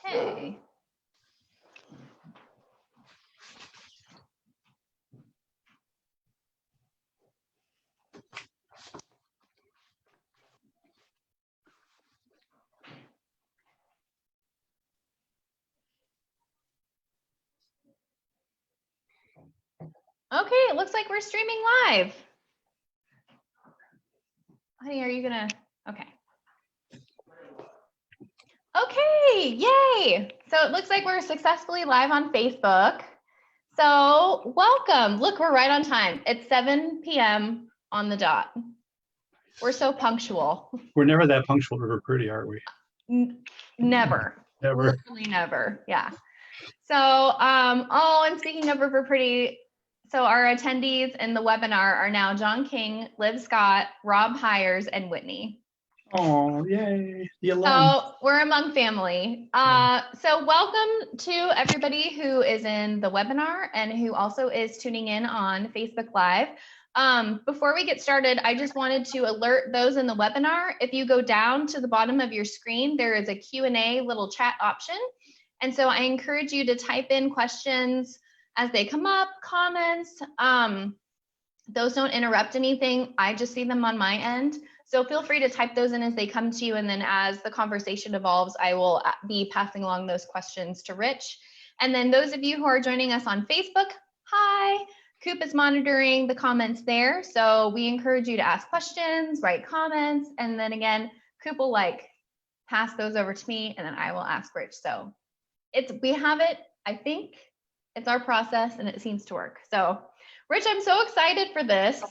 Okay. Okay, it looks like we're streaming live. Honey, are you gonna, okay. Okay, yay. So it looks like we're successfully live on Facebook. So welcome. Look, we're right on time. It's 7 p.m. on the dot. We're so punctual. We're never that punctual to River Pretty, are we? Never. Never. Literally never. Yeah. So, and speaking of River Pretty, so our attendees in the webinar are now John King, Liv Scott, Rob Hires, and Whitney. Oh, yay. The alum. So we're among family. So welcome to everybody who is in the webinar and who also is tuning in on Facebook Live. Before we get started, I just wanted to alert those in the webinar. If you go down to the bottom of your screen, there is a Q&A little chat option. And so I encourage you to type in questions as they come up, comments. Those don't interrupt anything. I just see them on my end. So feel free to type those in as they come to you. And then as the conversation evolves, I will be passing along those questions to Rich. And then those of you who are joining us on Facebook, hi. Coop is monitoring the comments there. So we encourage you to ask questions, write comments. And then again, Coop will pass those over to me and then I will ask Rich. So we have it, I think it's our process and it seems to work. So Rich, I'm so excited for this.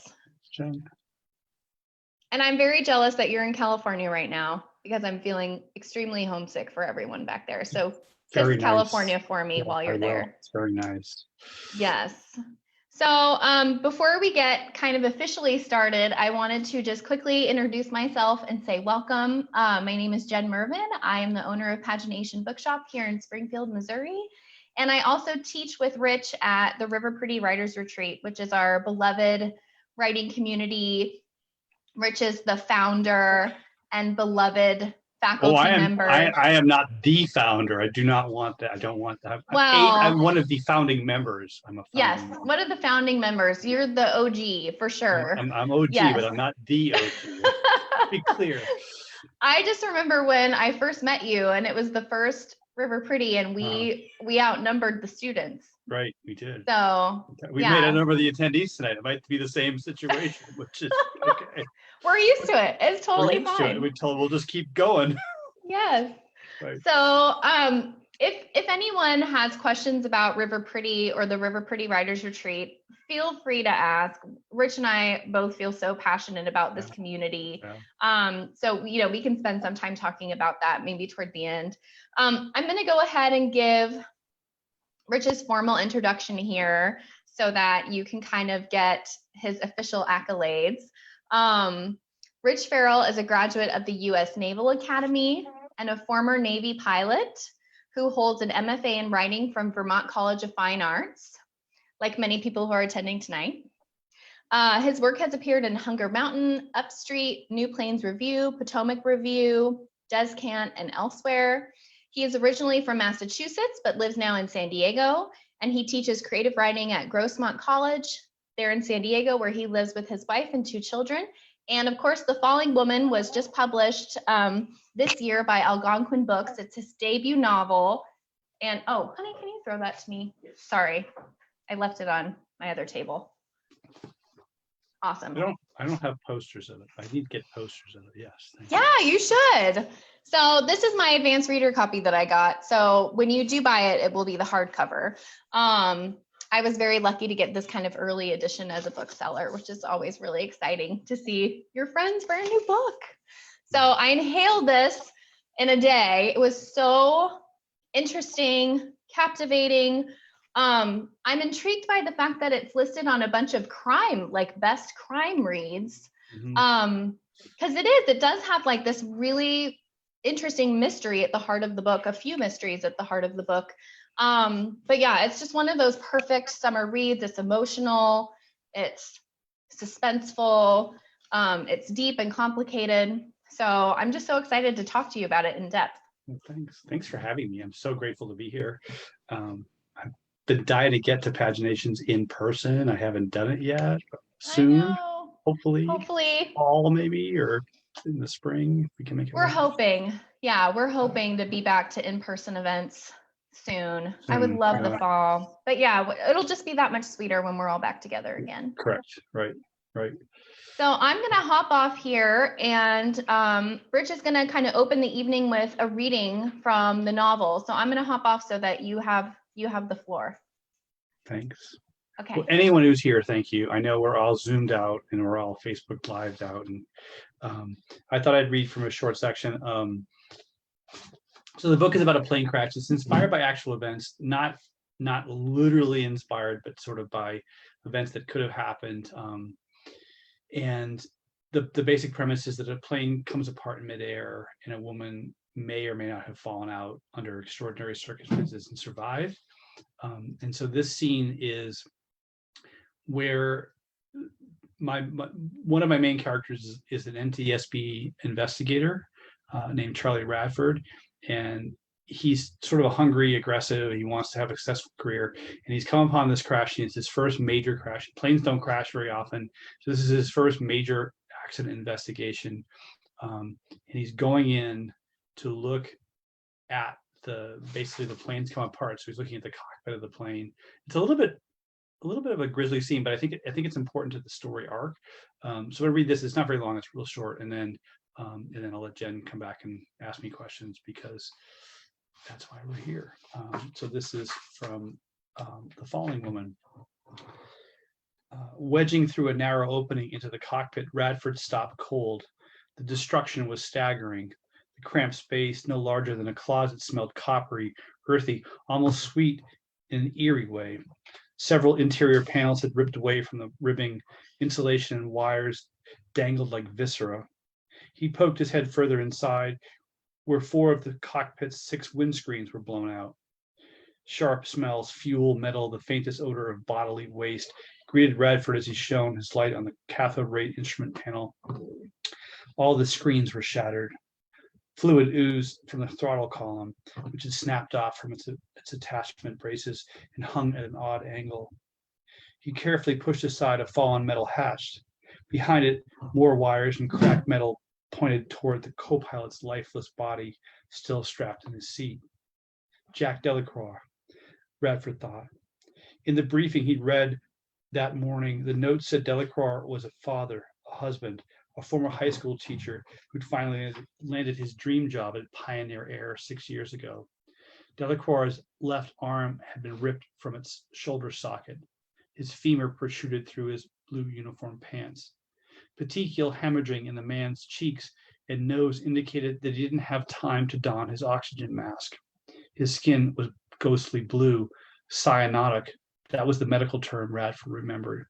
And I'm very jealous that you're in California right now because I'm feeling extremely homesick for everyone back there. So Very kiss nice. California for me while you're there. It's very nice. Yes. So before we get kind of officially started, I wanted to just quickly introduce myself and say welcome. My name is Jen Mervin. I am the owner of Pagination Bookshop here in Springfield, Missouri. And I also teach with Rich at the River Pretty Writers Retreat, which is our beloved writing community. Rich is the founder and beloved faculty member. I am not the founder. I do not want that. I don't want that. Well, I'm one of the founding members. I'm a yes, member. one of the founding members. You're the OG for sure. I'm OG, yes. But I'm not the OG. Be clear. I just remember when I first met you, and it was the first River Pretty, and we outnumbered the students. Right, we did. So we made a number of the attendees tonight. It might be the same situation, which is okay. We're used to it. It's totally fine. We'll just keep going. Yes. Right. So if anyone has questions about River Pretty or the River Pretty Writers Retreat, feel free to ask. Rich and I both feel so passionate about this community. Yeah. So we can spend some time talking about that maybe toward the end. I'm going to go ahead and give Rich's formal introduction here so that you can kind of get his official accolades. Rich Farrell is a graduate of the U.S. Naval Academy and a former Navy pilot who holds an MFA in writing from Vermont College of Fine Arts, like many people who are attending tonight. His work has appeared in Hunger Mountain, Upstreet, New Plains Review, Potomac Review, Descant, and elsewhere. He is originally from Massachusetts, but lives now in San Diego, and he teaches creative writing at Grossmont College there in San Diego, where he lives with his wife and 2 children. And of course, The Falling Woman was just published this year by Algonquin Books. It's his debut novel. And oh, honey, can you throw that to me? Sorry, I left it on my other table. Awesome. I don't have posters of it. I need to get posters of it. Yes. Yeah, you should. So this is my advanced reader copy that I got. So when you do buy it, it will be the hardcover. I was very lucky to get this kind of early edition as a bookseller, which is always really exciting to see your friend's brand new book. So I inhaled this in a day. It was so interesting, captivating. I'm intrigued by the fact that it's listed on a bunch of crime, like best crime reads. Because it does have like this really interesting mystery at the heart of the book, a few mysteries at the heart of the book. But yeah, it's just one of those perfect summer reads. It's emotional, it's suspenseful, it's deep and complicated. So I'm just so excited to talk to you about it in depth. Well, thanks for having me. I'm so grateful to be here. I've been dying to get to paginations in person. I haven't done it yet. I Soon, know. hopefully Hopefully. fall maybe, or in the spring if we can make it We're work. hoping. Yeah, we're hoping to be back to in-person events soon. I would love the fall. But yeah, it'll just be that much sweeter when we're all back together again. Correct. Right. So I'm going to hop off here, and Rich is going to kind of open the evening with a reading from the novel. So I'm going to hop off so that you have the floor. Thanks. Okay. Well, anyone who's here, thank you. I know we're all Zoomed out and we're all Facebook Lived out, and I thought I'd read from a short section. So the book is about a plane crash. It's inspired by actual events, not literally inspired, but sort of by events that could have happened. And the basic premise is that a plane comes apart in midair, and a woman may or may not have fallen out under extraordinary circumstances and survived. And so this scene is where one of my main characters is an NTSB investigator named Charlie Radford, and he's sort of a hungry, aggressive. He wants to have a successful career, and he's come upon this crash. It's his first major crash. Planes don't crash very often, so this is his first major accident investigation. And he's going in to look at basically the planes come apart. So he's looking at the cockpit of the plane. It's a little bit of a grisly scene, but I think it's important to the story arc. So I read this. It's not very long. It's real short, and then I'll let Jen come back and ask me questions, because that's why we're here. So this is from The Falling Woman. Wedging through a narrow opening into the cockpit, Radford stopped cold. The destruction was staggering. The cramped space, no larger than a closet, smelled coppery, earthy, almost sweet in an eerie way. Several interior panels had ripped away from the ribbing. Insulation and wires dangled like viscera. He poked his head further inside, where 4 of the cockpit's 6 windscreens were blown out. Sharp smells, fuel, metal, the faintest odor of bodily waste greeted Radford as he shone his light on the cathode ray instrument panel. All the screens were shattered. Fluid oozed from the throttle column, which had snapped off from its attachment braces and hung at an odd angle. He carefully pushed aside a fallen metal hatch. Behind it, more wires and cracked metal pointed toward the co-pilot's lifeless body, still strapped in his seat. Jack Delacroix, Radford thought. In the briefing he'd read that morning, the note said Delacroix was a father, a husband, a former high school teacher who'd finally landed his dream job at Pioneer Air 6 years ago. Delacroix's left arm had been ripped from its shoulder socket. His femur protruded through his blue uniform pants. Petechial hemorrhaging in the man's cheeks and nose indicated that he didn't have time to don his oxygen mask. His skin was ghostly blue, cyanotic. That was the medical term Radford remembered.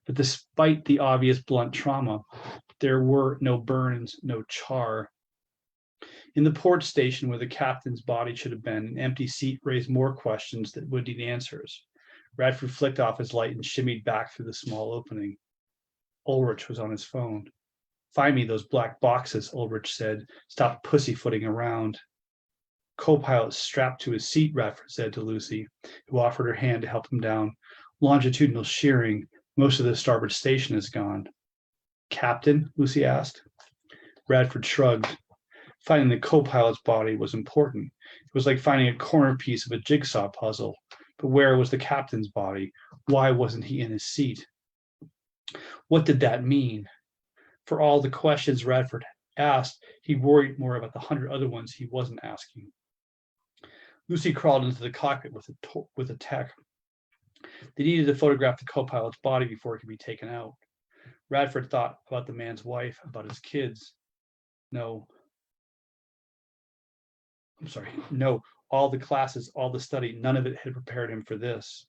But despite the obvious blunt trauma, there were no burns, no char. In the port station where the captain's body should have been, an empty seat raised more questions that would need answers. Radford flicked off his light and shimmied back through the small opening. Ulrich was on his phone. "Find me those black boxes," Ulrich said. "Stop pussyfooting around." Co-pilot strapped to his seat, Radford said to Lucy, who offered her hand to help him down. "Longitudinal shearing. Most of the starboard station is gone." "Captain?" Lucy asked. Radford shrugged. Finding the co-pilot's body was important. It was like finding a corner piece of a jigsaw puzzle. But where was the captain's body? Why wasn't he in his seat? What did that mean? For all the questions Radford asked, he worried more about the 100 other ones he wasn't asking. Lucy crawled into the cockpit with a tech. They needed to photograph the co-pilot's body before it could be taken out. Radford thought about the man's wife, about his kids. No, all the classes, all the study, none of it had prepared him for this.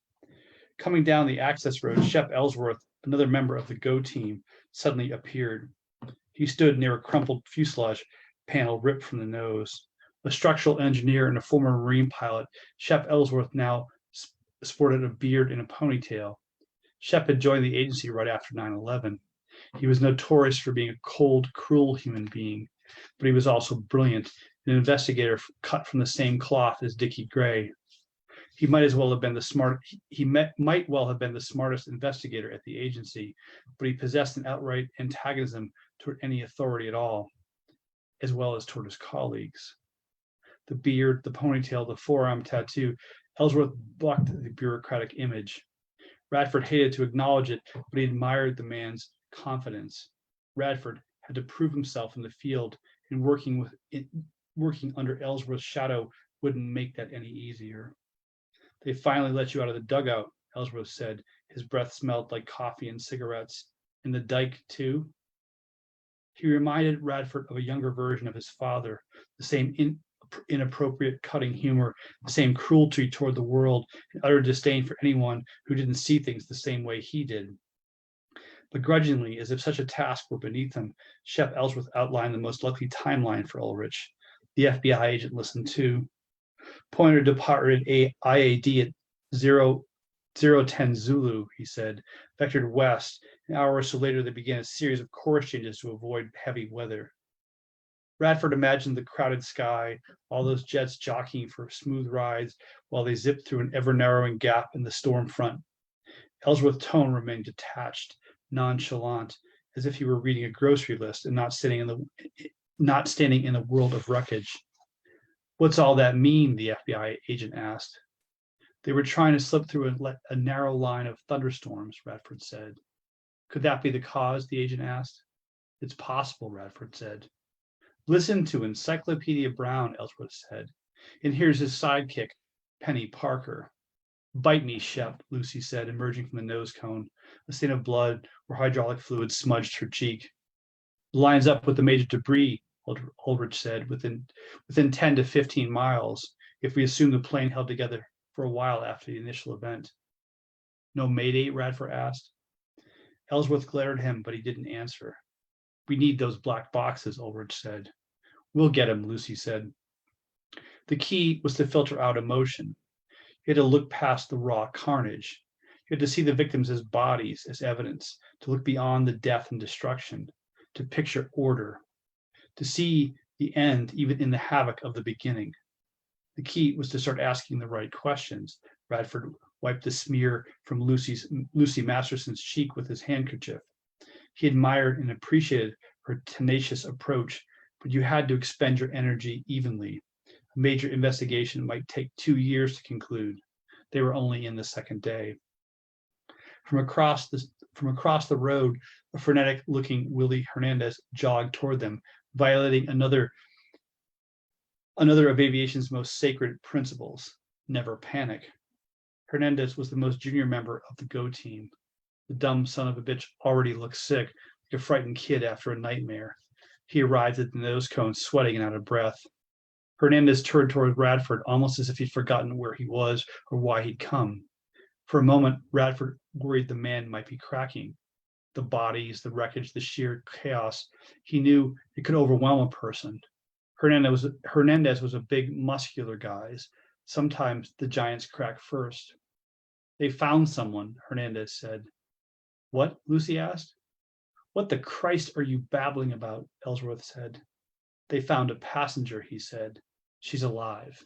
Coming down the access road, Shep Ellsworth, another member of the GO team, suddenly appeared. He stood near a crumpled fuselage panel ripped from the nose. A structural engineer and a former Marine pilot, Shep Ellsworth now sported a beard and a ponytail. Shep had joined the agency right after 9/11. He was notorious for being a cold, cruel human being, but he was also brilliant an investigator cut from the same cloth as Dickie Gray. He might well have been the smartest investigator at the agency, but he possessed an outright antagonism toward any authority at all, as well as toward his colleagues. The beard, the ponytail, the forearm tattoo, Ellsworth bucked the bureaucratic image. Radford hated to acknowledge it, but he admired the man's confidence. Radford had to prove himself in the field, and working under Ellsworth's shadow wouldn't make that any easier. They finally let you out of the dugout, Ellsworth said. His breath smelled like coffee and cigarettes. And the dike, too? He reminded Radford of a younger version of his father, the same inappropriate cutting humor, the same cruelty toward the world, and utter disdain for anyone who didn't see things the same way he did. Begrudgingly, as if such a task were beneath him, Shep Ellsworth outlined the most likely timeline for Ulrich. The FBI agent listened too. Pointer departed IAD at 010 Zulu, he said, vectored west. An hour or so later, they began a series of course changes to avoid heavy weather. Radford imagined the crowded sky, all those jets jockeying for smooth rides while they zipped through an ever-narrowing gap in the storm front. Ellsworth's tone remained detached, nonchalant, as if he were reading a grocery list and not standing in a world of wreckage. What's all that mean? The FBI agent asked. They were trying to slip through a narrow line of thunderstorms, Radford said. Could that be the cause? The agent asked. It's possible, Radford said. Listen to Encyclopedia Brown, Ellsworth said. And here's his sidekick, Penny Parker. Bite me, Shep, Lucy said, emerging from the nose cone, a stain of blood or hydraulic fluid smudged her cheek. Lines up with the major debris, Ulrich said, within 10 to 15 miles, if we assume the plane held together for a while after the initial event. No mayday? Radford asked. Ellsworth glared at him, but he didn't answer. We need those black boxes, Ulrich said. We'll get him, Lucy said. The key was to filter out emotion. You had to look past the raw carnage. You had to see the victims as bodies, as evidence, to look beyond the death and destruction, to picture order, to see the end even in the havoc of the beginning. The key was to start asking the right questions. Radford wiped the smear from Lucy Masterson's cheek with his handkerchief. He admired and appreciated her tenacious approach, but you had to expend your energy evenly. A major investigation might take 2 years to conclude. They were only in the second day. From across the road, a frenetic-looking Willie Hernandez jogged toward them, violating another of aviation's most sacred principles: never panic. Hernandez was the most junior member of the Go team. The dumb son of a bitch already looked sick, like a frightened kid after a nightmare. He arrived at the nose cone, sweating and out of breath. Hernandez turned toward Radford, almost as if he'd forgotten where he was or why he'd come. For a moment, Radford worried the man might be cracking. The bodies, the wreckage, the sheer chaos. He knew it could overwhelm a person. Hernandez was a big, muscular guy. Sometimes the giants crack first. They found someone, Hernandez said. What? Lucy asked. What the Christ are you babbling about? Ellsworth said. They found a passenger, he said. She's alive.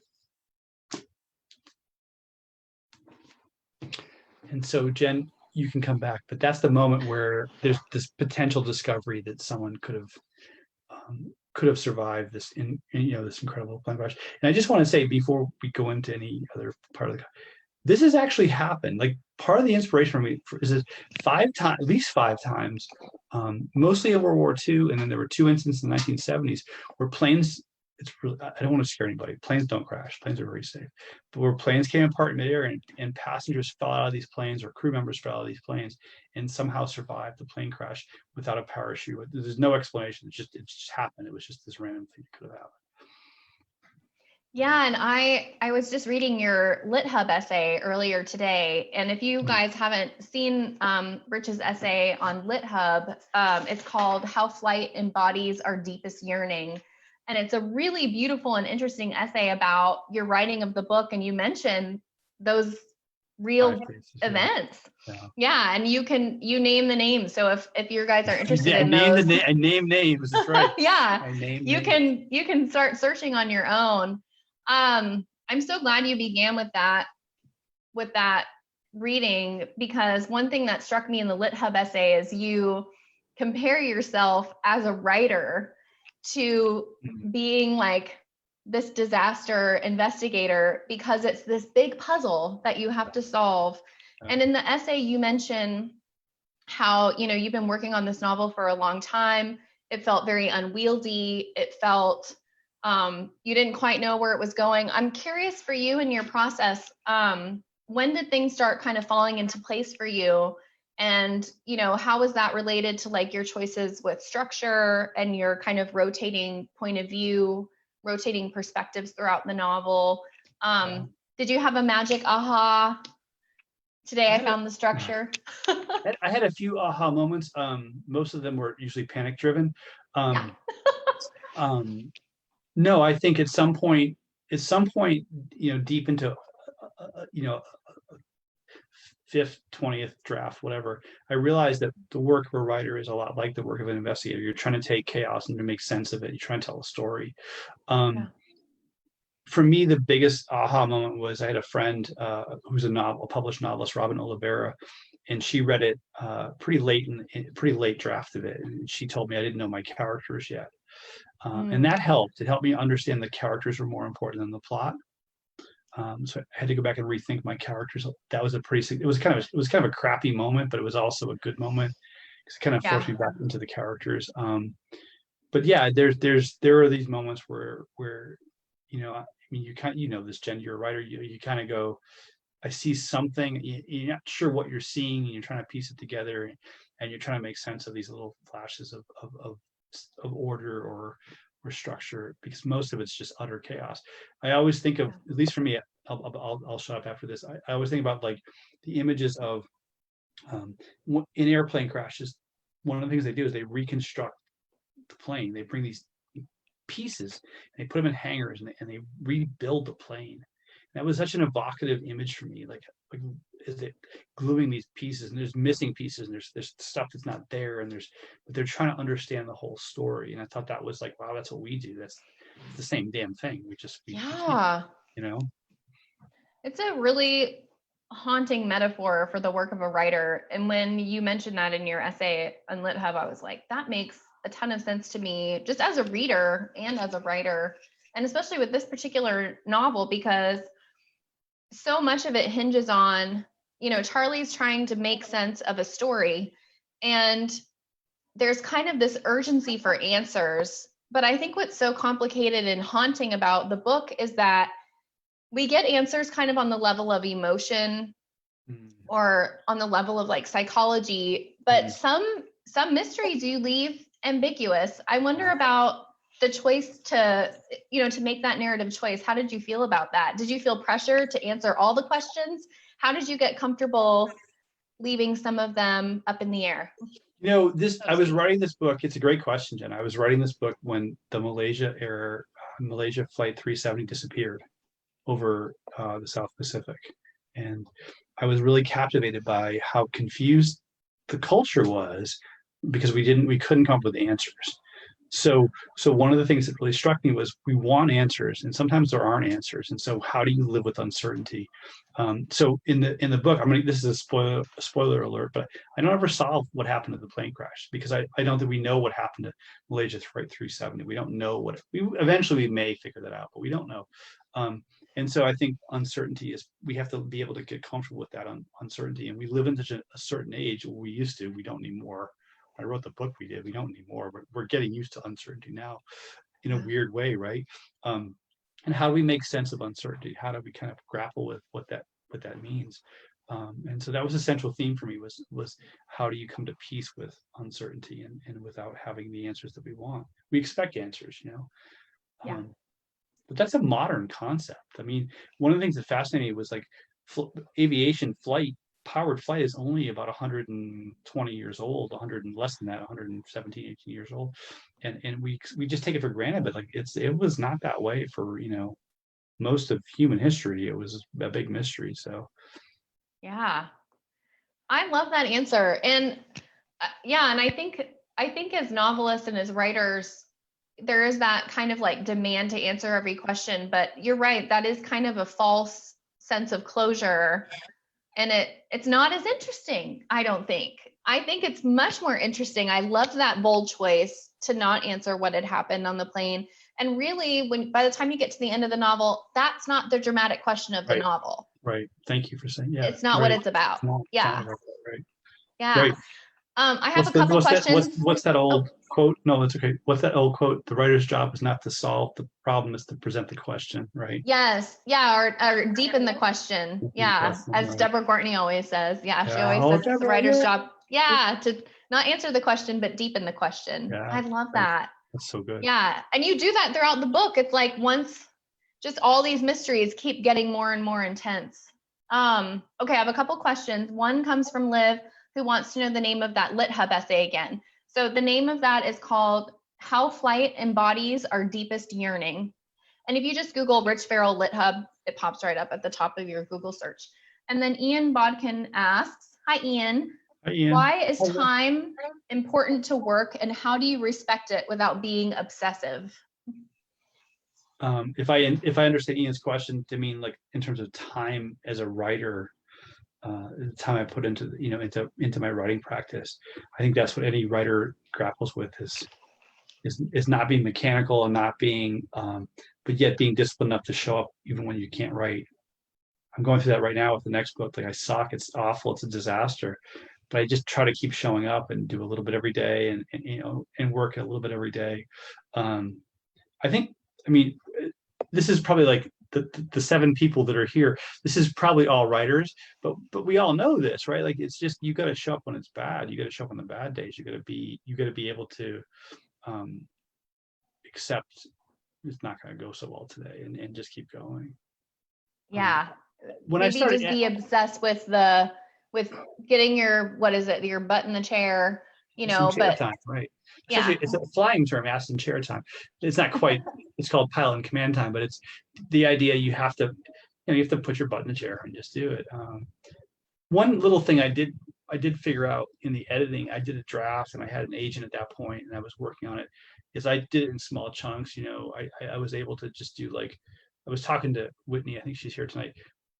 And so, Jen, you can come back, but that's the moment where there's this potential discovery that someone could have survived this this incredible plane crash. And I just want to say, before we go into any other part of this has actually happened. Like, part of the inspiration for me is at least five times, mostly in World War II, and then there were 2 incidents in the 1970s where planes. I don't want to scare anybody. Planes don't crash. Planes are very safe. But where planes came apart in midair and passengers fell out of these planes, or crew members fell out of these planes and somehow survived the plane crash without a parachute. There's no explanation. It just happened. It was just this random thing that could have happened. Yeah, and I was just reading your LitHub essay earlier today, and if you guys haven't seen Rich's essay on LitHub, it's called How Flight Embodies Our Deepest Yearning. And it's a really beautiful and interesting essay about your writing of the book. And you mentioned those real cases, events. Yeah. Yeah. And you name the names. So if your guys are interested in those, I name names. That's right. Yeah, you can start searching on your own. I'm so glad you began with that reading, because one thing that struck me in the Lit Hub essay is you compare yourself as a writer to being like this disaster investigator, because it's this big puzzle that you have to solve. And in the essay, you mention how, you've been working on this novel for a long time. It felt very unwieldy. It felt you didn't quite know where it was going. I'm curious for you in your process, when did things start kind of falling into place for you? And, how was that related to like your choices with structure and your kind of rotating point of view, rotating perspectives throughout the novel? Did you have a magic aha? Today I found the structure. I had a few aha moments. Most of them were usually panic driven. No, I think at some point, deep into, fifth, 20th draft, whatever, I realized that the work of a writer is a lot like the work of an investigator. You're trying to take chaos and to make sense of it. You're trying to tell a story. For me, the biggest aha moment was I had a friend who's a published novelist, Robin Oliveira, and she read it pretty late draft of it, and she told me I didn't know my characters yet, and that helped. It helped me understand the characters were more important than the plot. So I had to go back and rethink my characters. That was it was kind of a crappy moment, but it was also a good moment because it kind of forced me back into the characters. But yeah, there are these moments where you know this, Jen, you're a writer. You kind of go, I see something. You're not sure what you're seeing, and you're trying to piece it together, and you're trying to make sense of these little flashes of order or structure, because most of it's just utter chaos. I always think of, at least for me, I'll shut up after this. I always think about like the images of in airplane crashes. One of the things they do is they reconstruct the plane. They bring these pieces and they put them in hangars, and they rebuild the plane. That was such an evocative image for me. Like is it gluing these pieces, and there's missing pieces, and there's stuff that's not there, but they're trying to understand the whole story. And I thought that was like, wow, that's what we do. That's the same damn thing. We It's a really haunting metaphor for the work of a writer. And when you mentioned that in your essay on Lit Hub, I was like, that makes a ton of sense to me, just as a reader and as a writer, and especially with this particular novel, because so much of it hinges on, Charlie's trying to make sense of a story, and there's kind of this urgency for answers. But I think what's so complicated and haunting about the book is that we get answers kind of on the level of emotion or on the level of like psychology, but some mysteries you leave ambiguous. I wonder about the choice to make that narrative choice. How did you feel about that? Did you feel pressure to answer all the questions? How did you get comfortable leaving some of them up in the air? I was writing this book. It's a great question, Jen. I was writing this book when the Malaysia Flight 370 disappeared over the South Pacific. And I was really captivated by how confused the culture was, because we couldn't come up with answers. So one of the things that really struck me was we want answers, and sometimes there aren't answers. And so how do you live with uncertainty? So in the book, this is a spoiler alert, but I don't ever solve what happened to the plane crash, because I don't think we know what happened to Malaysia Flight 370. We don't know we may figure that out, but we don't know. And so I think uncertainty is, we have to be able to get comfortable with that uncertainty. And we live in such a certain age where we don't need more. When I wrote the book, we don't need more. We're getting used to uncertainty now in a weird way, right? And how do we make sense of uncertainty? How do we kind of grapple with what that means? And so that was a central theme for me, was how do you come to peace with uncertainty and without having the answers that we want? We expect answers, but that's a modern concept. One of the things that fascinated me was like aviation powered flight is only about 120 years old, 100 and less than that, 117, 18 years old. And we just take it for granted, but like it was not that way for, most of human history. It was a big mystery. So Yeah. I love that answer. And yeah, and I think as novelists and as writers, there is that kind of like demand to answer every question, but you're right, that is kind of a false sense of closure, and it's not as interesting, I don't think. I think it's much more interesting. I love that bold choice to not answer what had happened on the plane. And really, when by the time you get to the end of the novel, that's not the dramatic question of the Right. novel. Right. Thank you for saying. Yeah. It's not Right. what it's about. Yeah. Right. Yeah. Right. I have a couple What's that? questions. What's that old Oh, quote? No, that's okay. What's that old quote? The writer's job is not to solve the problem, is to present the question. Right. yes. Yeah. Or deepen the question. The Yeah. question, As right. Deborah Courtney always says. Yeah. She Yeah. always Oh, says it's the Deborah. writer's Yeah. job. Yeah. To not answer the question, but deepen the question. Yeah. I love Right. that. That's so good. Yeah. And you do that throughout the book. It's like once just all these mysteries keep getting more and more intense. Okay. I have a couple questions. One comes from Liv, who wants to know the name of that Lit Hub essay again. So the name of that is called How Flight Embodies Our Deepest Yearning. And if you just Google Rich Farrell Lit Hub, it pops right up at the top of your Google search. And then Ian Bodkin asks, hi, Ian. Hi, Ian. Why is time important to work, and how do you respect it without being obsessive? If I understand Ian's question to mean like in terms of time as a writer, the time I put into into my writing practice, I think that's what any writer grapples with is not being mechanical and not being, but yet being disciplined enough to show up even when you can't write. I'm going through that right now with the next book. Like I suck, it's awful, it's a disaster, but I just try to keep showing up and do a little bit every day, and work a little bit every day. I think, I mean, this is probably like the seven people that are here. This is probably all writers, but we all know this, right? Like it's just you got to show up when it's bad. You got to show up on the bad days. You got to be able to accept it's not going to go so well today, and just keep going. Yeah. When Maybe I started, just be obsessed with getting your butt in the chair, but time, right? Especially, yeah. it's a flying term, ass and chair time. It's not quite. It's called pilot and command time, but it's the idea you have to put your butt in the chair and just do it. One little thing I did figure out in the editing, I did a draft and I had an agent at that point and I was working on it, is I did it in small chunks. I was able to just do like, I was talking to Whitney, I think she's here tonight.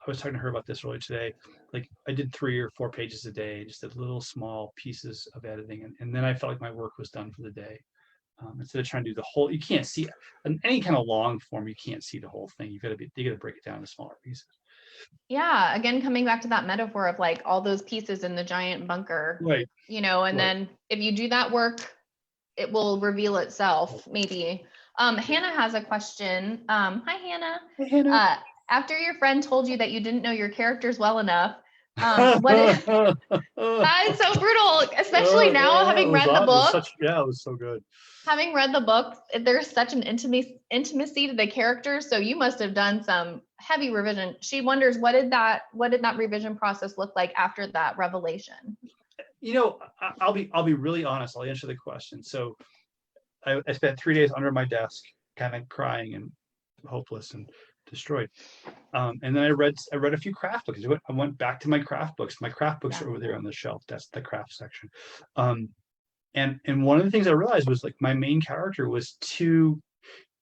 I was talking to her about this earlier today. Like I did 3 or 4 pages a day, just did little small pieces of editing. And then I felt like my work was done for the day. Instead of trying to do the whole, you can't see in any kind of long form, you can't see the whole thing. You got to break it down into smaller pieces. Yeah. Again, coming back to that metaphor of like all those pieces in the giant bunker, right? And then if you do that work, it will reveal itself maybe. Hannah has a question. Hi, Hannah. Hey, Hannah. After your friend told you that you didn't know your characters well enough, that is so brutal, especially now having read the book. It was so good. Having read the book, there's such an intimacy to the characters. So you must have done some heavy revision. She wonders what did that revision process look like after that revelation? I'll be really honest. I'll answer the question. So I spent 3 days under my desk, kind of crying and hopeless and destroyed. And then I read a few craft books. I went back to my craft books. My craft books are over there on the shelf. That's the craft section. And one of the things I realized was like my main character was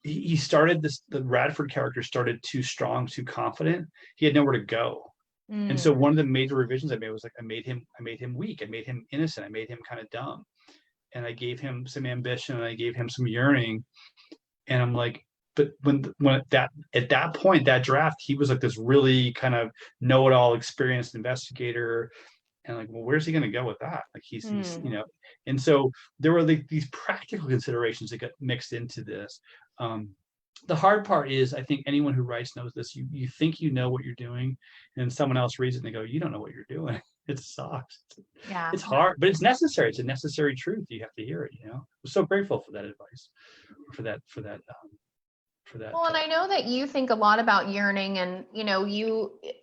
he started the Radford character started too strong, too confident. He had nowhere to go. And so one of the major revisions I made was like I made him weak. I made him innocent. I made him kind of dumb. And I gave him some ambition and I gave him some yearning. And I'm like, but when at that point, that draft, he was like this really kind of know-it-all experienced investigator. And like, well, where's he going to go with that? Like he's and so there were like these practical considerations that got mixed into this. The hard part is, I think anyone who writes knows this. You think you know what you're doing, and someone else reads it and they go, "You don't know what you're doing." It sucks. Yeah, it's hard, but it's necessary. It's a necessary truth. You have to hear it. I'm so grateful for that advice, for that. Well, and I know that you think a lot about yearning, and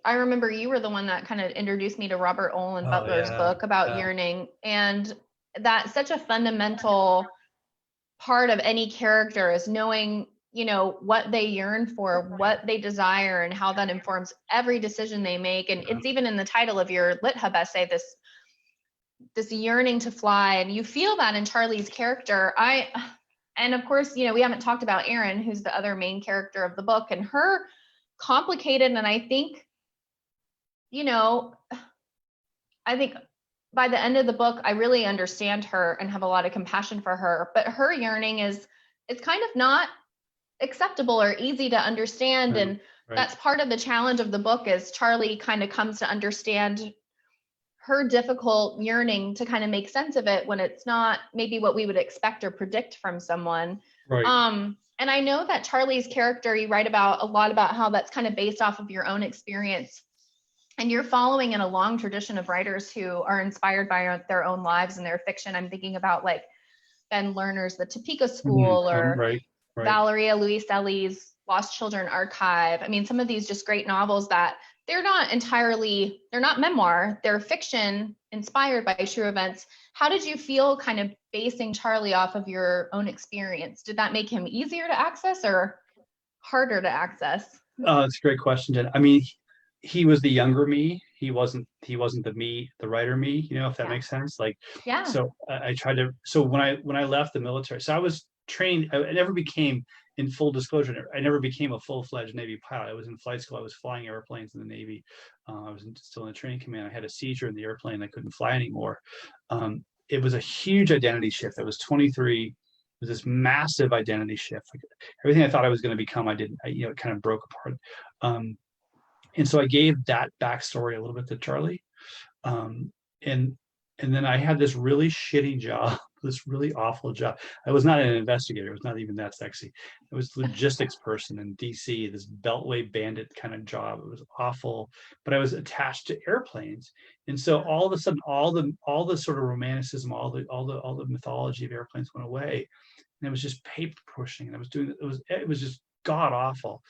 I remember you were the one that kind of introduced me to Robert Olin Butler's book about yearning, and that's such a fundamental part of any character is knowing you know, what they yearn for, what they desire, and how that informs every decision they make. And it's even in the title of your Lit Hub essay, this yearning to fly. And you feel that in Charlie's character. And of course, you know, we haven't talked about Erin, who's the other main character of the book, and her complicated. And I think, you know, I think by the end of the book, I really understand her and have a lot of compassion for her. But her yearning it's kind of not acceptable or easy to understand. And that's part of the challenge of the book, is Charlie kind of comes to understand her difficult yearning to kind of make sense of it when it's not maybe what we would expect or predict from someone. Right. And I know that Charlie's character, you write about a lot about how that's kind of based off of your own experience. And you're following in a long tradition of writers who are inspired by their own lives and their fiction. I'm thinking about like Ben Lerner's The Topeka School, or Valeria Luiselli's Lost Children Archive. I mean, some of these just great novels that they're not memoir, they're fiction inspired by true events. How did you feel kind of basing Charlie off of your own experience? Did that make him easier to access or harder to access? That's a great question, Jen. I mean, he was the younger me. He wasn't the writer me, you know, if that makes sense. Like, so I tried to, so when I left the military, so I was trained, I never became, in full disclosure, I never became a full-fledged Navy pilot. I was in flight school. I was flying airplanes in the Navy. I was still in the training command. I had a seizure in the airplane. I couldn't fly anymore. It was a huge identity shift. I was 23. It was this massive identity shift. Like, everything I thought I was going to become, I didn't. It kind of broke apart. And so I gave that backstory a little bit to Charlie. And then I had this really shitty job, this really awful job. I was not an investigator. It was not even that sexy. It was logistics person in DC, this Beltway bandit kind of job. It was awful, but I was attached to airplanes. And so all of a sudden, all the sort of romanticism, all the mythology of airplanes went away. And it was just paper pushing. And I was doing, it was just god awful.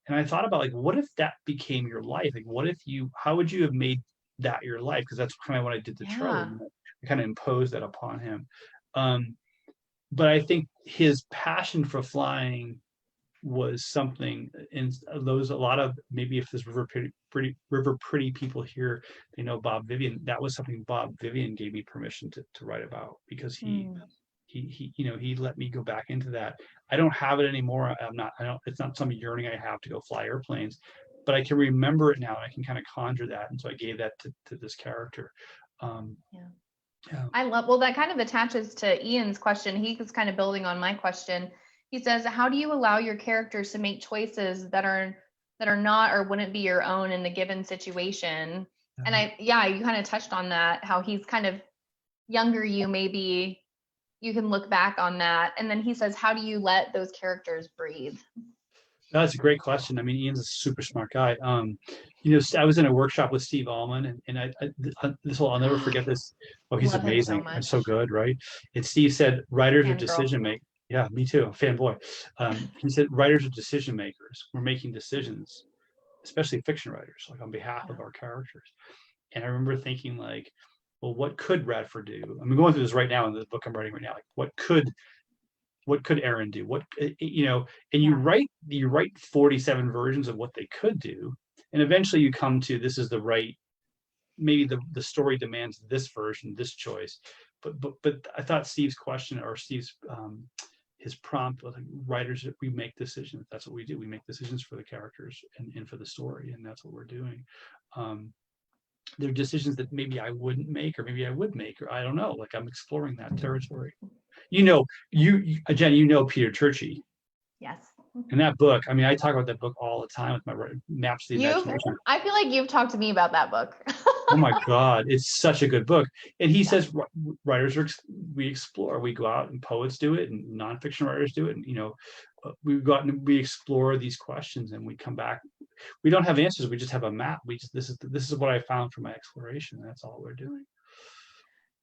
And I thought about, like, what if that became your life? Like, how would you have made that your life? Because that's kind of what I did to Charlie. I kind of imposed that upon him. But I think his passion for flying was something, and a lot of, maybe if there's River Pretty people here, they know Bob Vivian. That was something Bob Vivian gave me permission to write about, because he let me go back into that. I don't have it anymore. It's not some yearning I have to go fly airplanes, but I can remember it now. I can kind of conjure that. And so I gave that to this character. I love, well, that kind of attaches to Ian's question. He was kind of building on my question. He says, how do you allow your characters to make choices that are not or wouldn't be your own in the given situation? And you kind of touched on that, how he's kind of younger you, maybe you can look back on that. And then he says, how do you let those characters breathe? That's a great question. I mean, Ian's a super smart guy. I was in a workshop with Steve Allman, and I'll never forget this. Oh, he's amazing. And so good, right? And Steve said, writers are decision makers. Yeah, me too, fanboy. He said, writers are decision makers. We're making decisions, especially fiction writers, like on behalf of our characters. And I remember thinking, like, well, what could Radford do? I'm going through this right now in the book I'm writing right now. Like, what could Erin do? And you write 47 versions of what they could do, and eventually you come to, this is the right, maybe the story demands this version, this choice. But I thought Steve's question, or Steve's his prompt was, like, writers, we make decisions. That's what we do. We make decisions for the characters and for the story, and that's what we're doing. There are decisions that maybe I wouldn't make, or maybe I would make, or I don't know. Like, I'm exploring that territory. Jen, Peter Churchy. Yes. In that book, I mean, I talk about that book all the time with my maps to the imagination. I feel like you've talked to me about that book. Oh my God, it's such a good book. And he says, writers we explore. We go out, and poets do it, and nonfiction writers do it. And we go out and we explore these questions, and we come back. We don't have answers. We just have a map. This is what I found from my exploration. That's all we're doing.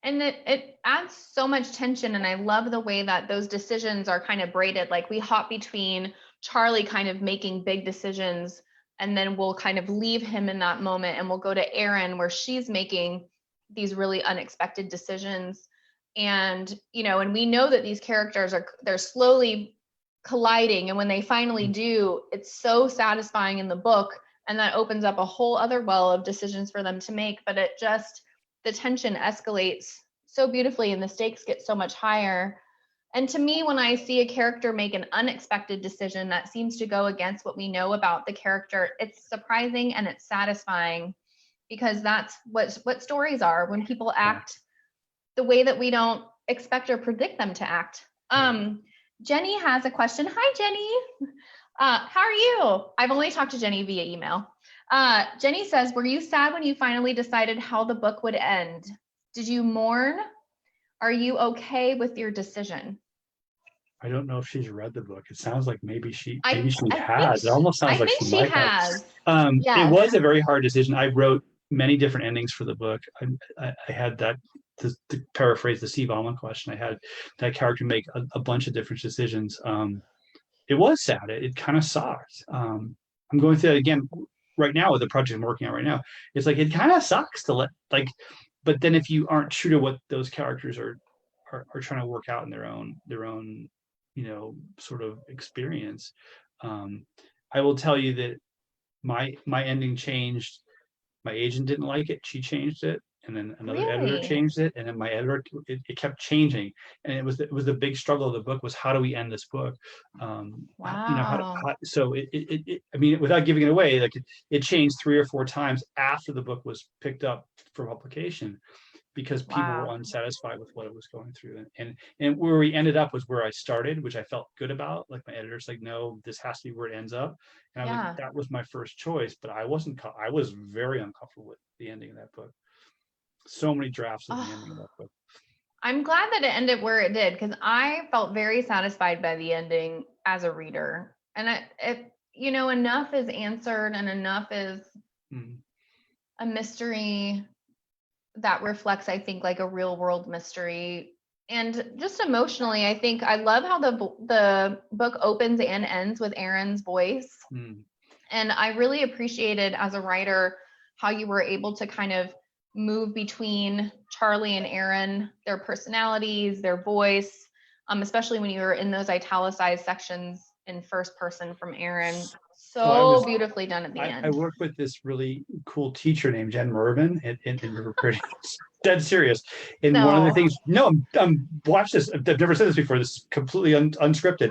And it adds so much tension. And I love the way that those decisions are kind of braided. Like, we hop between Charlie kind of making big decisions, and then we'll kind of leave him in that moment, and we'll go to Erin, where she's making these really unexpected decisions. And, and we know that these characters they're slowly colliding. And when they finally do, it's so satisfying in the book. And that opens up a whole other well of decisions for them to make. But it just, the tension escalates so beautifully and the stakes get so much higher. And to me, when I see a character make an unexpected decision that seems to go against what we know about the character, it's surprising and it's satisfying, because that's what stories are, when people act the way that we don't expect or predict them to act. Jenny has a question. Hi, Jenny. How are you? I've only talked to Jenny via email. Jenny says, were you sad when you finally decided how the book would end? Did you mourn? Are you okay with your decision? I don't know if she's read the book. It sounds like maybe she I has. It almost sounds like she might has. have. Yes. It was a very hard decision. I wrote many different endings for the book. I had that, to paraphrase the Steve Almond question, I had that character make a bunch of different decisions. It was sad. It kind of sucked. I'm going through that again right now with the project I'm working on right now. It's like, it kind of sucks to let, like, but then if you aren't true to what those characters are trying to work out in their own, sort of experience. I will tell you that my ending changed. My agent didn't like it. She changed it. And then another editor changed it. And then my editor, it kept changing. And it was the big struggle of the book was, how do we end this book? Wow. So I mean, without giving it away, like it changed 3 or 4 times after the book was picked up for publication, because people were unsatisfied with what it was going through. And where we ended up was where I started, which I felt good about. Like, my editor's like, no, this has to be where it ends up. And that was my first choice, but I was very uncomfortable with the ending of that book. So many drafts of the ending of that book. I'm glad that it ended where it did, because I felt very satisfied by the ending as a reader. And enough is answered, and enough is a mystery that reflects, I think, like a real world mystery. And just emotionally, I think I love how the book opens and ends with Aaron's voice. And I really appreciated, as a writer, how you were able to kind of move between Charlie and Aaron, their personalities, their voice, especially when you were in those italicized sections in first person from Aaron. So beautifully done at the end. I worked with this really cool teacher named Jen Mervin in River Pretty. Dead serious. And one of the things, watch this. I've never said this before. This is completely unscripted.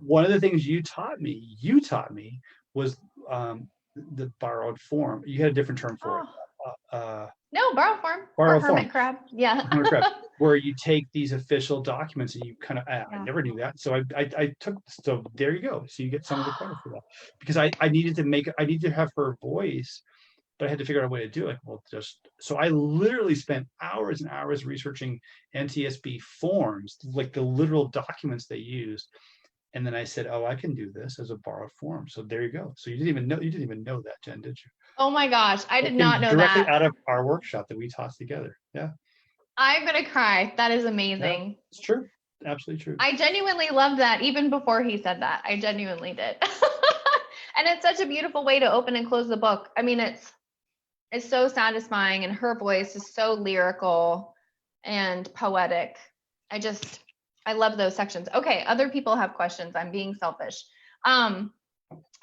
One of the things you taught me was the borrowed form. You had a different term for it. No, borrow form. Borrow form. Hermit crab. Yeah. Hermit crab, where you take these official documents and you kind of, I never knew that. So I took, so there you go. So you get some of the credit for that, because I needed to have her voice, but I had to figure out a way to do it. So I literally spent hours and hours researching NTSB forms, like the literal documents they used. And then I said, oh, I can do this as a borrowed form. So there you go. So you didn't even know that, Jen, did you? Oh my gosh, I did not know that. Directly out of our workshop that we taught together. Yeah. I'm going to cry. That is amazing. Yeah, it's true. Absolutely true. I genuinely loved that, even before he said that. I genuinely did. And it's such a beautiful way to open and close the book. I mean, it's so satisfying, and her voice is so lyrical and poetic. I love those sections. Okay, other people have questions. I'm being selfish.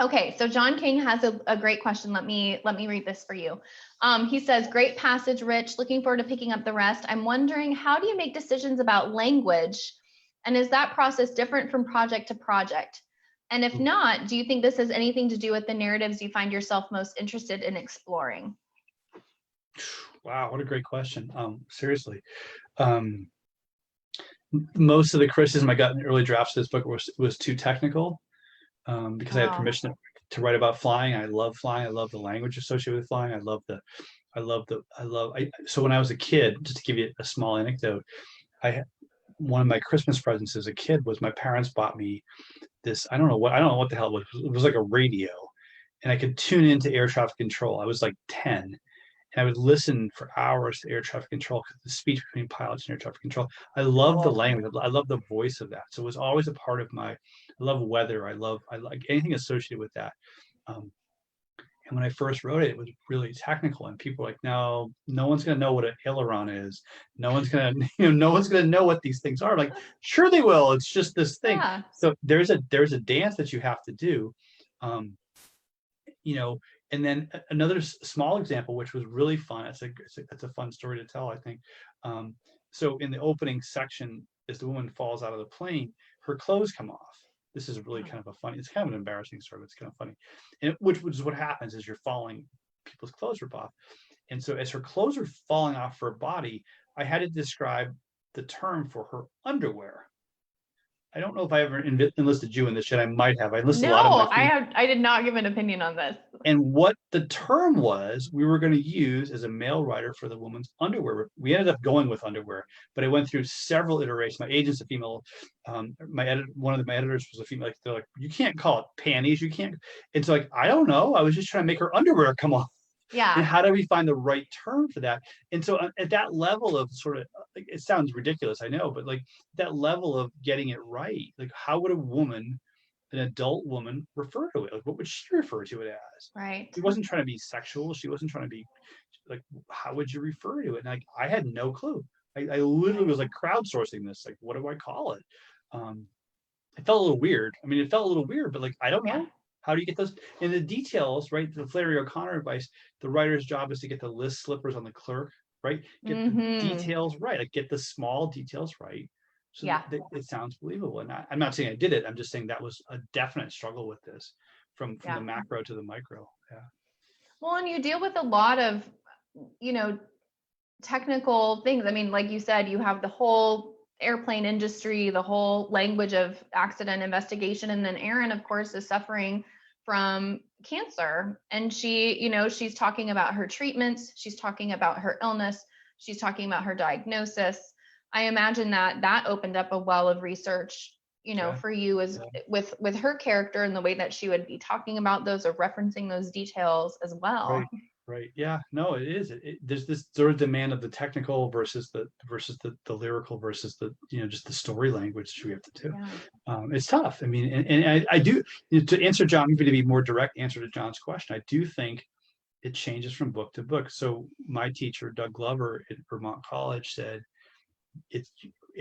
Okay, so John King has a great question. Let me read this for you. He says, great passage, Rich. Looking forward to picking up the rest. I'm wondering, how do you make decisions about language? And is that process different from project to project? And if not, do you think this has anything to do with the narratives you find yourself most interested in exploring? Wow, what a great question. Seriously. Most of the criticism I got in the early drafts of this book was too technical. Because I had permission to write about flying. I love flying. I love the language associated with flying. So when I was a kid, just to give you a small anecdote, one of my Christmas presents as a kid was my parents bought me this, I don't know what the hell it was. It was like a radio, and I could tune into air traffic control. I was like 10. And I would listen for hours to air traffic control, because the speech between pilots and air traffic control. I love the language. I love the voice of that. So it was always a part of I love weather. I like anything associated with that. And when I first wrote it, it was really technical, and people were like, no one's going to know what an aileron is. No one's going to, no one's going to know what these things are. Like, sure they will. It's just this thing. Yeah. So there's a dance that you have to do, and then another small example, which was really fun. It's a fun story to tell, I think. So in the opening section, as the woman falls out of the plane, her clothes come off. This is really kind of it's kind of an embarrassing story, but it's kind of funny. And which is what happens is you're falling, people's clothes rip off. And so as her clothes are falling off her body, I had to describe the term for her underwear. I don't know if I ever enlisted you in this shit. I might have. I enlisted a lot of my I did not give an opinion on this. And what the term was, we were going to use as a male writer for the woman's underwear. We ended up going with underwear, but I went through several iterations. My agent's a female. One of my editors was a female. Like, they're like, you can't call it panties. You can't. It's like, I don't know. I was just trying to make her underwear come off. Yeah. And how do we find the right term for that? And so at that level of sort of, it sounds ridiculous, I know, but like that level of getting it right, like how would an adult woman refer to it? Like, what would she refer to it as? Right. She wasn't trying to be sexual. She wasn't trying to be like, how would you refer to it? And I had no clue. I literally was like crowdsourcing this. Like, what do I call it? It felt a little weird. I mean, it felt a little weird, but like, I don't know. How do you get those? And the details, right? The Flannery O'Connor advice, the writer's job is to get the list slippers on the clerk, right? Get the details right. Like, get the small details right. So it sounds believable. And I'm not saying I did it. I'm just saying that was a definite struggle with this from the macro to the micro. Yeah. Well, and you deal with a lot of, technical things. I mean, like you said, you have the whole airplane industry, the whole language of accident investigation. And then Erin, of course, is suffering from cancer. And she's talking about her treatments. She's talking about her illness. She's talking about her diagnosis. I imagine that opened up a well of research, for you as with her character and the way that she would be talking about those or referencing those details as well. Right. Yeah. No, it is. There's this sort of demand of the technical versus the lyrical versus the just the story language that we have to do. Yeah. It's tough. I mean, and I do, to answer John, maybe to be more direct answer to John's question, I do think it changes from book to book. So my teacher, Doug Glover at Vermont College, said it's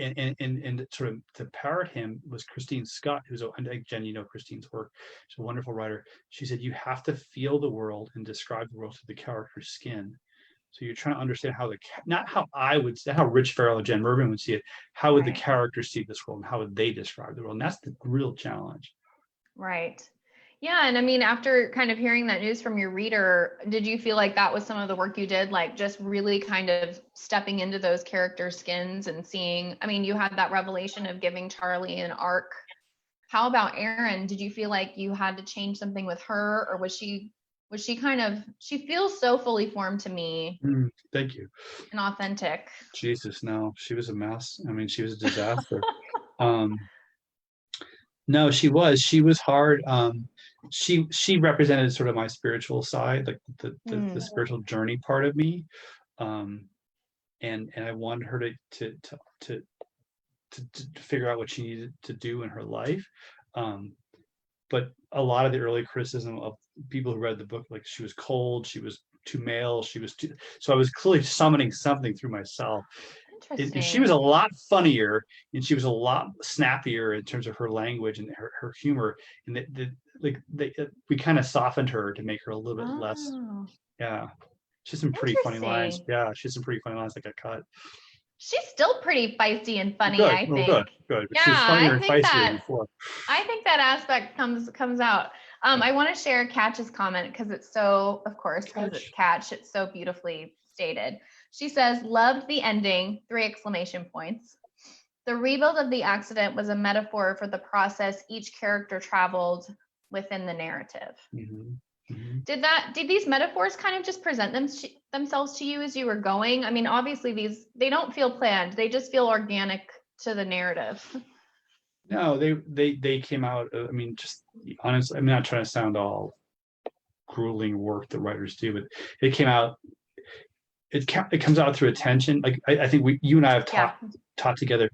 and sort of to parrot him was Christine Scott, who's Jen, Christine's work. She's a wonderful writer. She said you have to feel the world and describe the world through the character's skin. So you're trying to understand not how how Rich, Farrell, and Jen Mervin would see it. How would the characters see this world, and how would they describe the world? And that's the real challenge. Right. Yeah. And I mean, after kind of hearing that news from your reader, did you feel like that was some of the work you did, like just really kind of stepping into those character skins and seeing, I mean, you had that revelation of giving Charlie an arc. How about Erin? Did you feel like you had to change something with her, or was she she feels so fully formed to me. Thank you. And authentic. Jesus, no, she was a mess. I mean, she was a disaster. No, she was hard. She represented sort of my spiritual side, like the spiritual journey part of me, and I wanted her to figure out what she needed to do in her life. But a lot of the early criticism of people who read the book, like she was cold, she was too male, so I was clearly summoning something through myself. And she was a lot funnier, and she was a lot snappier in terms of her language and her humor. And we kind of softened her to make her a little bit less. Yeah, she has some pretty funny lines. Yeah, she has some pretty funny lines that got cut. She's still pretty feisty and funny, I think. Good. But she was funnier and feistier before. I think that aspect comes out. I want to share Catch's comment because it's so, of course, because it's Catch. It's so beautifully stated. She says, loved the ending, 3 exclamation points. The rebuild of the accident was a metaphor for the process each character traveled within the narrative. Mm-hmm. Mm-hmm. Did these metaphors kind of just present themselves to you as you were going? I mean, obviously they don't feel planned. They just feel organic to the narrative. No, they came out. I mean, just honestly, I'm not trying to sound all grueling work that writers do, but it came out. It comes out through attention. Like I think you and I have taught together.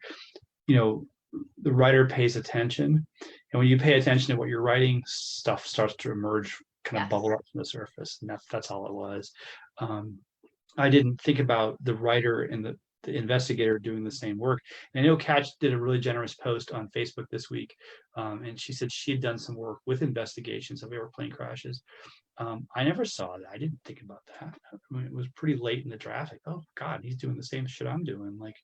The writer pays attention, and when you pay attention to what you're writing, stuff starts to emerge kind of bubble up from the surface, and that's all it was. I didn't think about the writer and the investigator doing the same work. And I know Kat did a really generous post on Facebook this week, and she said she had done some work with investigations of airplane crashes. I never saw that. I didn't think about that. I mean, it was pretty late in the draft. Like, oh God, he's doing the same shit I'm doing. Like,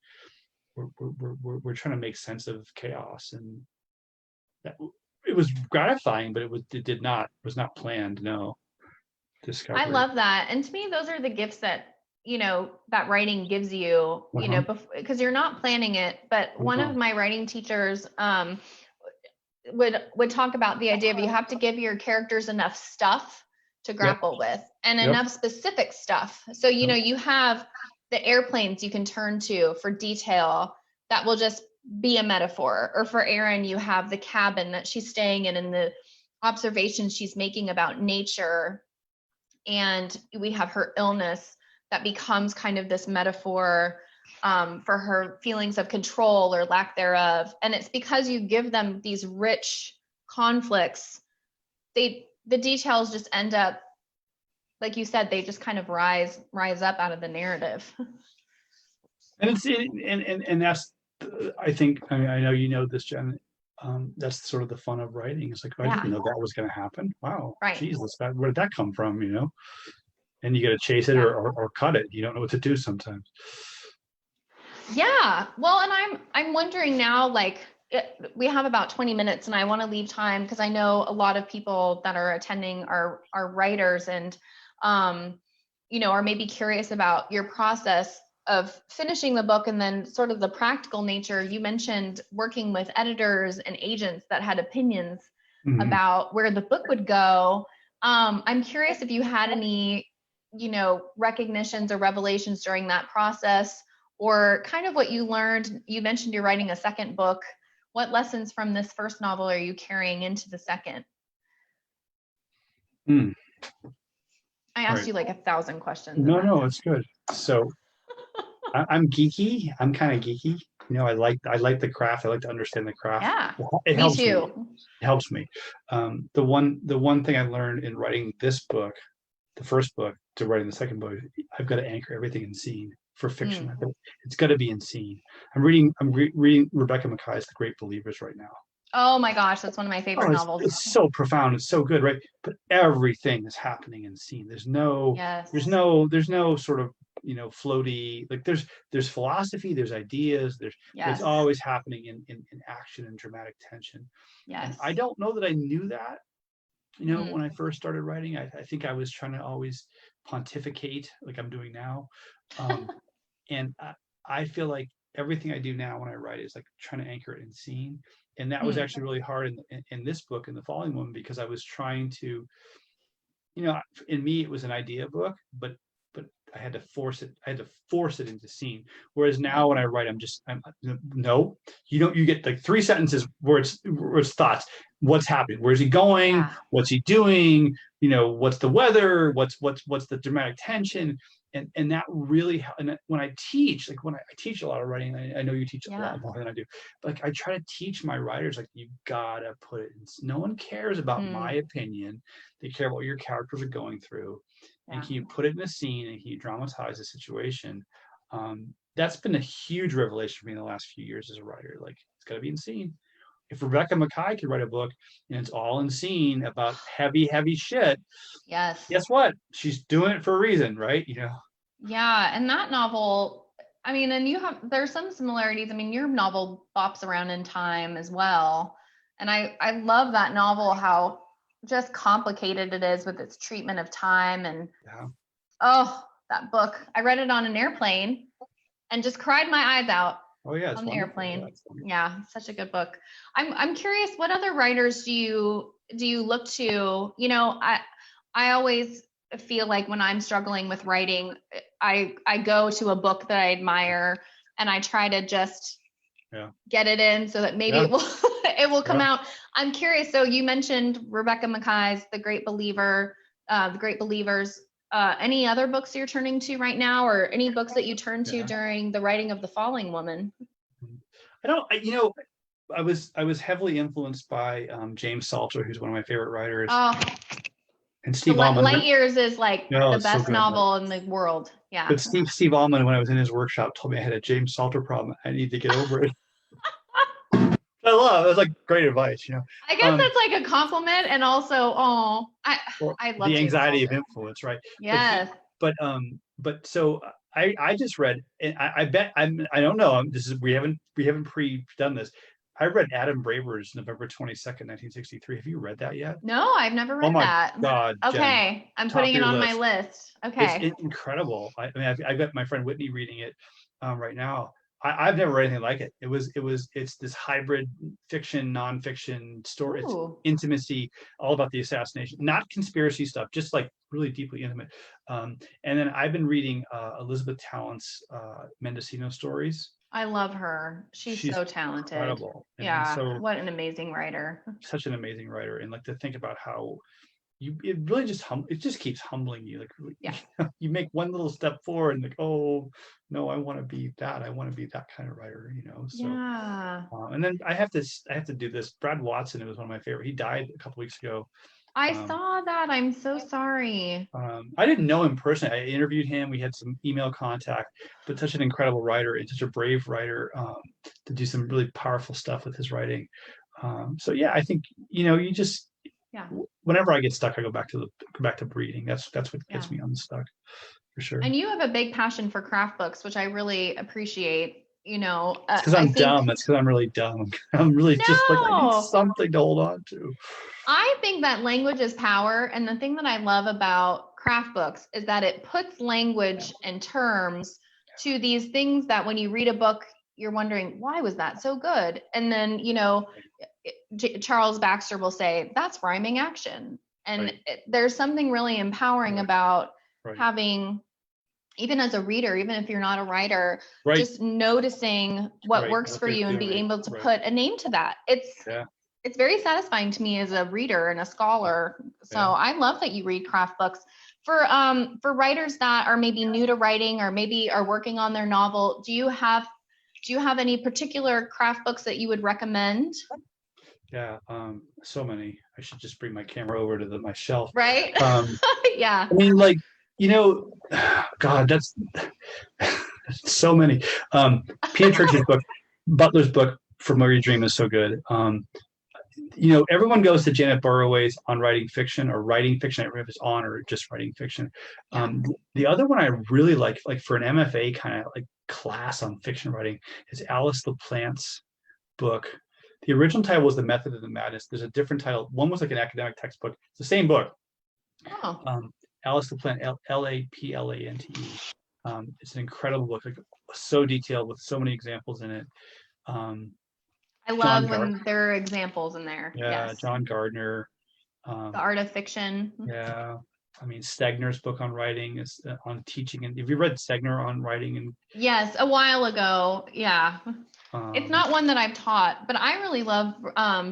we're trying to make sense of chaos, and that, it was gratifying, but it was not planned. No, discovery. I love that, and to me, those are the gifts that that writing gives you. Because you're not planning it. But one of my writing teachers would talk about the idea of you have to give your characters enough stuff to grapple with, and enough specific stuff. So you have the airplanes you can turn to for detail that will just be a metaphor. Or for Erin, you have the cabin that she's staying in and the observations she's making about nature. And we have her illness that becomes kind of this metaphor for her feelings of control or lack thereof. And it's because you give them these rich conflicts, the details just end up, like you said, they just kind of rise up out of the narrative. And that's, I think, I know you know this, Jen. That's sort of the fun of writing. It's like, I didn't know that was going to happen. Wow, Jesus, where did that come from? And you got to chase it or cut it. You don't know what to do sometimes. Yeah. Well, and I'm wondering now, like, we have about 20 minutes, and I want to leave time because I know a lot of people that are attending are writers, and are maybe curious about your process of finishing the book, and then sort of the practical nature. You mentioned working with editors and agents that had opinions about where the book would go. I'm curious if you had any, recognitions or revelations during that process, or kind of what you learned. You mentioned you're writing a second book. What lessons from this first novel are you carrying into the second? I asked you like 1,000 questions. No, it's good. So I'm geeky. I'm kind of geeky. I like the craft. I like to understand the craft. Yeah, it me helps too. Me. It helps me. The one thing I learned in writing this book, the first book, to writing the second book, I've got to anchor everything in scene for fiction. It's got to be in scene. I'm reading Rebecca Mackay's The Great Believers right now. Oh my gosh, that's one of my favorite novels. It's so profound. It's so good, right? But everything is happening in scene. There's no sort of floaty, like there's philosophy, there's ideas, it's always happening in action and dramatic tension. And I don't know that I knew that when I first started writing. I think I was trying to always pontificate like I'm doing now, and I feel like everything I do now when I write is like trying to anchor it in scene. And that was actually really hard in this book, in the Falling Woman, because I was trying to, in me, it was an idea book, but I had to force it into scene. Whereas now when I write, no, you get like 3 sentences where it's thoughts. What's happening? Where's he going? Yeah. What's he doing? What's the weather? What's the dramatic tension? And that really, and when I teach, like when I teach a lot of writing, I know you teach a lot more than I do, but like I try to teach my writers, like, you gotta put it in. No one cares about my opinion. They care about what your characters are going through. And can you put it in a scene, and can you dramatize the situation? That's been a huge revelation for me in the last few years as a writer. Like, it's got to be in scene. If Rebecca Mackay could write a book and it's all in scene about heavy shit, guess what? She's doing it for a reason, right? Yeah, and that novel, I mean, and there's some similarities. I mean, your novel bops around in time as well. And I love that novel, how just complicated it is with its treatment of time. And that book, I read it on an airplane and just cried my eyes out. Oh yeah, on the airplane. Yeah, such a good book. I'm curious, what other writers do you look to? I always feel like when I'm struggling with writing, I go to a book that I admire and I try to just get it in so that maybe it will come out. I'm curious. So you mentioned Rebecca Mackay's The Great Believer, The Great Believers. Any other books you're turning to right now, or any books that you turned to during the writing of The Falling Woman? I was heavily influenced by James Salter, who's one of my favorite writers. And So Steve Almond. Light Years is like No, the it's so best good. novel in the world. Yeah. But Steve Almond, when I was in his workshop, told me I had a James Salter problem. I need to get over it. I love it. It was like great advice, you know. I guess that's like a compliment, and also, I love The James anxiety of Salter. influence, right? Yes. But so I just read, and I bet I don't know. This is we haven't pre-done this. I read Adam Braver's November 22nd, 1963. Have you read that yet? No, I've never Oh read my that. God, Jen, Okay, I'm top putting of it your on my list. list. Okay. It's incredible. I mean, I've got my friend Whitney reading it right now. I've never read anything like it. It's this hybrid fiction, nonfiction story. It's Ooh. intimacy, all about the assassination, not conspiracy stuff, just like really deeply intimate. And then I've been reading Elizabeth Tallant's Mendocino stories. I love her. She's so talented. Incredible. Yeah. So what an amazing writer. Such an amazing writer. And like to think about how it really just keeps humbling you. Like you make one little step forward and like, oh no, I want to be that. I want to be that kind of writer, you know. So yeah. And then I have to do this. Brad Watson, it was one of my favorite. He died a couple weeks ago. I saw that. I'm so sorry. I didn't know him personally. I interviewed him. We had some email contact, but such an incredible writer and such a brave writer to do some really powerful stuff with his writing. So yeah, I think, you know, you just, whenever I get stuck, I go back to reading. That's what gets me unstuck, for sure. And you have a big passion for craft books, which I really appreciate. You know, because I'm dumb. That's because I'm really dumb. I'm really just like, I need something to hold on to. I think that language is power, and the thing that I love about craft books is that it puts language and terms to these things that when you read a book, you're wondering, why was that so good? And then, you know, Charles Baxter will say, that's rhyming action. And there's something really empowering about having, even as a reader, even if you're not a writer, just noticing what works for you and being able to put a name to that. It's very satisfying to me as a reader and a scholar. So I love that you read craft books. For writers that are maybe new to writing or maybe are working on their novel, do you have any particular craft books that you would recommend? Yeah, so many. I should just bring my camera over to my shelf. Right? Yeah. I mean, like, you know, God, that's so many. Peter Church's book, Butler's book, From Where You Dream, is so good. You know, everyone goes to Janet Burroway's on writing fiction or writing fiction. I don't know if it's on or just writing fiction. The other one I really like for an MFA kind of like class on fiction writing, is Alice LaPlante's book. The original title was The Method of the Madness. There's a different title. One was like an academic textbook. It's the same book. Alice LaPlante, Laplante. It's an incredible book, like so detailed with so many examples in it. I love when there are examples in there. Yeah, yes. John Gardner. The Art of Fiction. Yeah. I mean, Stegner's book on writing is on teaching. And have you read Stegner on writing? And yes, a while ago. Yeah. It's not one that I've taught, but I really love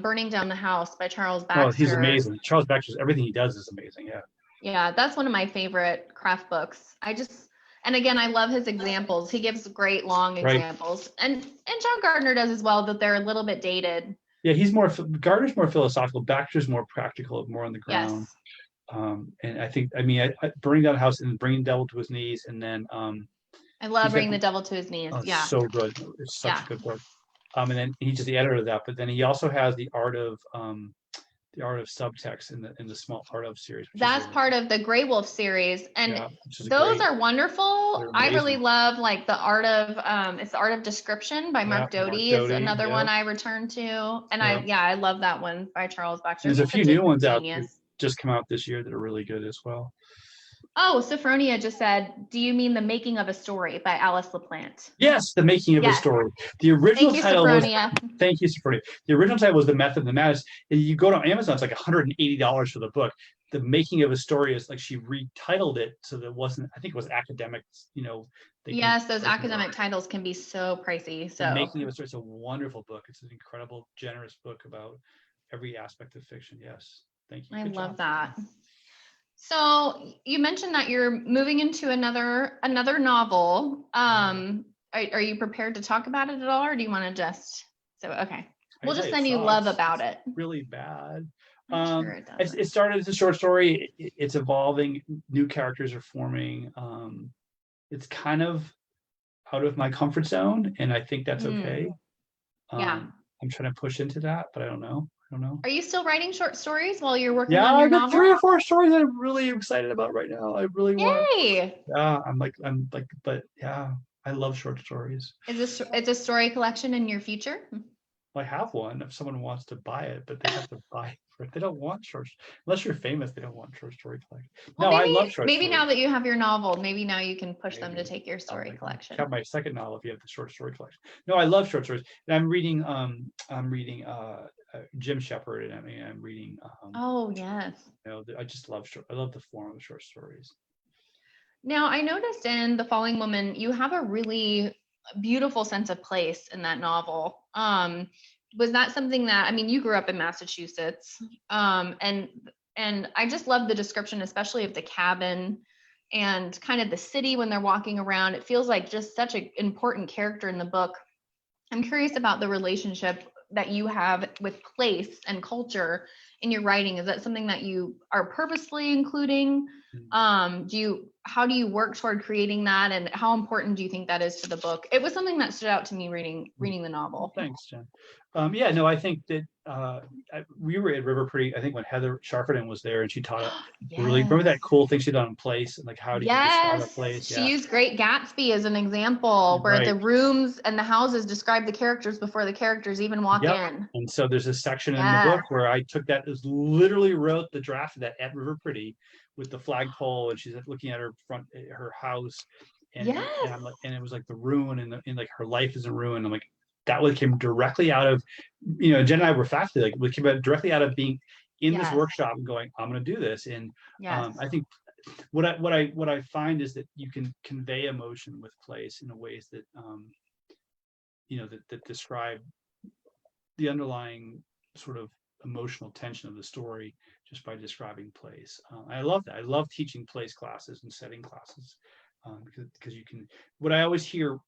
Burning Down the House by Charles Baxter. Oh, he's amazing. Charles Baxter's, everything he does is amazing. Yeah. Yeah, that's one of my favorite craft books. And again, I love his examples. He gives great long examples. And John Gardner does as well, but they're a little bit dated. Yeah, Gardner's more philosophical. Baxter's more practical, more on the ground. Yes. And I think, Burning Down the House and Bringing the Devil to His Knees, and then I love Bringing the Devil to His Knees. Yeah, so good. It's such a good book. And then he's just the editor of that. But then he also has the Art of Subtext in the Small Art of series. That's part of the Grey Wolf series, and those are wonderful. I really love like the Art of it's the Art of Description by Mark Doty is another one I return to, and I love that one by Charles Baxter. There's a few new ones out that just come out this year that are really good as well. Oh, Sophronia just said, do you mean The Making of a Story by Alice LaPlante? Yes, The Making of a Story. The original title Thank you, Sophronia. The original title was The Method of the Madness. You go to Amazon, it's like $180 for the book. The Making of a Story is like she retitled it so that it wasn't, I think it was academic, you know. Yes, those academic titles can be so pricey. So The Making of a Story is a wonderful book. It's an incredible, generous book about every aspect of fiction. Yes. Thank you. I love that. So you mentioned that you're moving into another novel. Are you prepared to talk about it at all, or do you want to just? So okay, we'll just send you love about it. Really bad. I'm sure it doesn't. It started as a short story. It's evolving. New characters are forming. It's kind of out of my comfort zone, and I think that's okay. Yeah. I'm trying to push into that, but I don't know. Are you still writing short stories while you're working Yeah, on your I got novel? 3 or 4 stories that I'm really excited about right now. I really want. Yay! Yeah, but yeah, I love short stories. It's a story collection in your future? I have one if someone wants to buy it, but they have to buy it. They don't want unless you're famous, they don't want short story collection. Well, No, I love short maybe stories. now that you have your novel, maybe now you can push them to Maybe. take your story collection. Have my second novel if you have the short story collection. No, I love short stories. And I'm reading Jim Shepard, and I'm reading Oh yes. I just love I love the form of short stories. Now I noticed in The Falling Woman, you have a really beautiful sense of place in that novel. Was that something that, I mean, you grew up in Massachusetts, and I just love the description, especially of the cabin and kind of the city when they're walking around. It feels like just such an important character in the book. I'm curious about the relationship that you have with place and culture in your writing. Is that something that you are purposely including? How do you work toward creating that, and how important do you think that is to the book? It was something that stood out to me reading the novel. Thanks, Jen. Yeah, no, I think that we were at River Pretty, I think when Heather Sharfordin was there, and she taught us really, remember that cool thing she did on place, and like how do you describe a place? She used Great Gatsby as an example, where the rooms and the houses describe the characters before the characters even walk in. And so there's a section in the book where I took that, literally wrote the draft of that at River Pretty with the flagpole, and she's looking at her house, and I'm like, and it was like the ruin, and like her life is in ruin. I'm like, that one came directly out of, Jen and I were fascinated. Like, we came directly out of being in this workshop and going, I'm going to do this. And I think what I find is that you can convey emotion with place in ways that that describe the underlying sort of emotional tension of the story just by describing place. I love that. I love teaching place classes and setting classes because you can. What I hear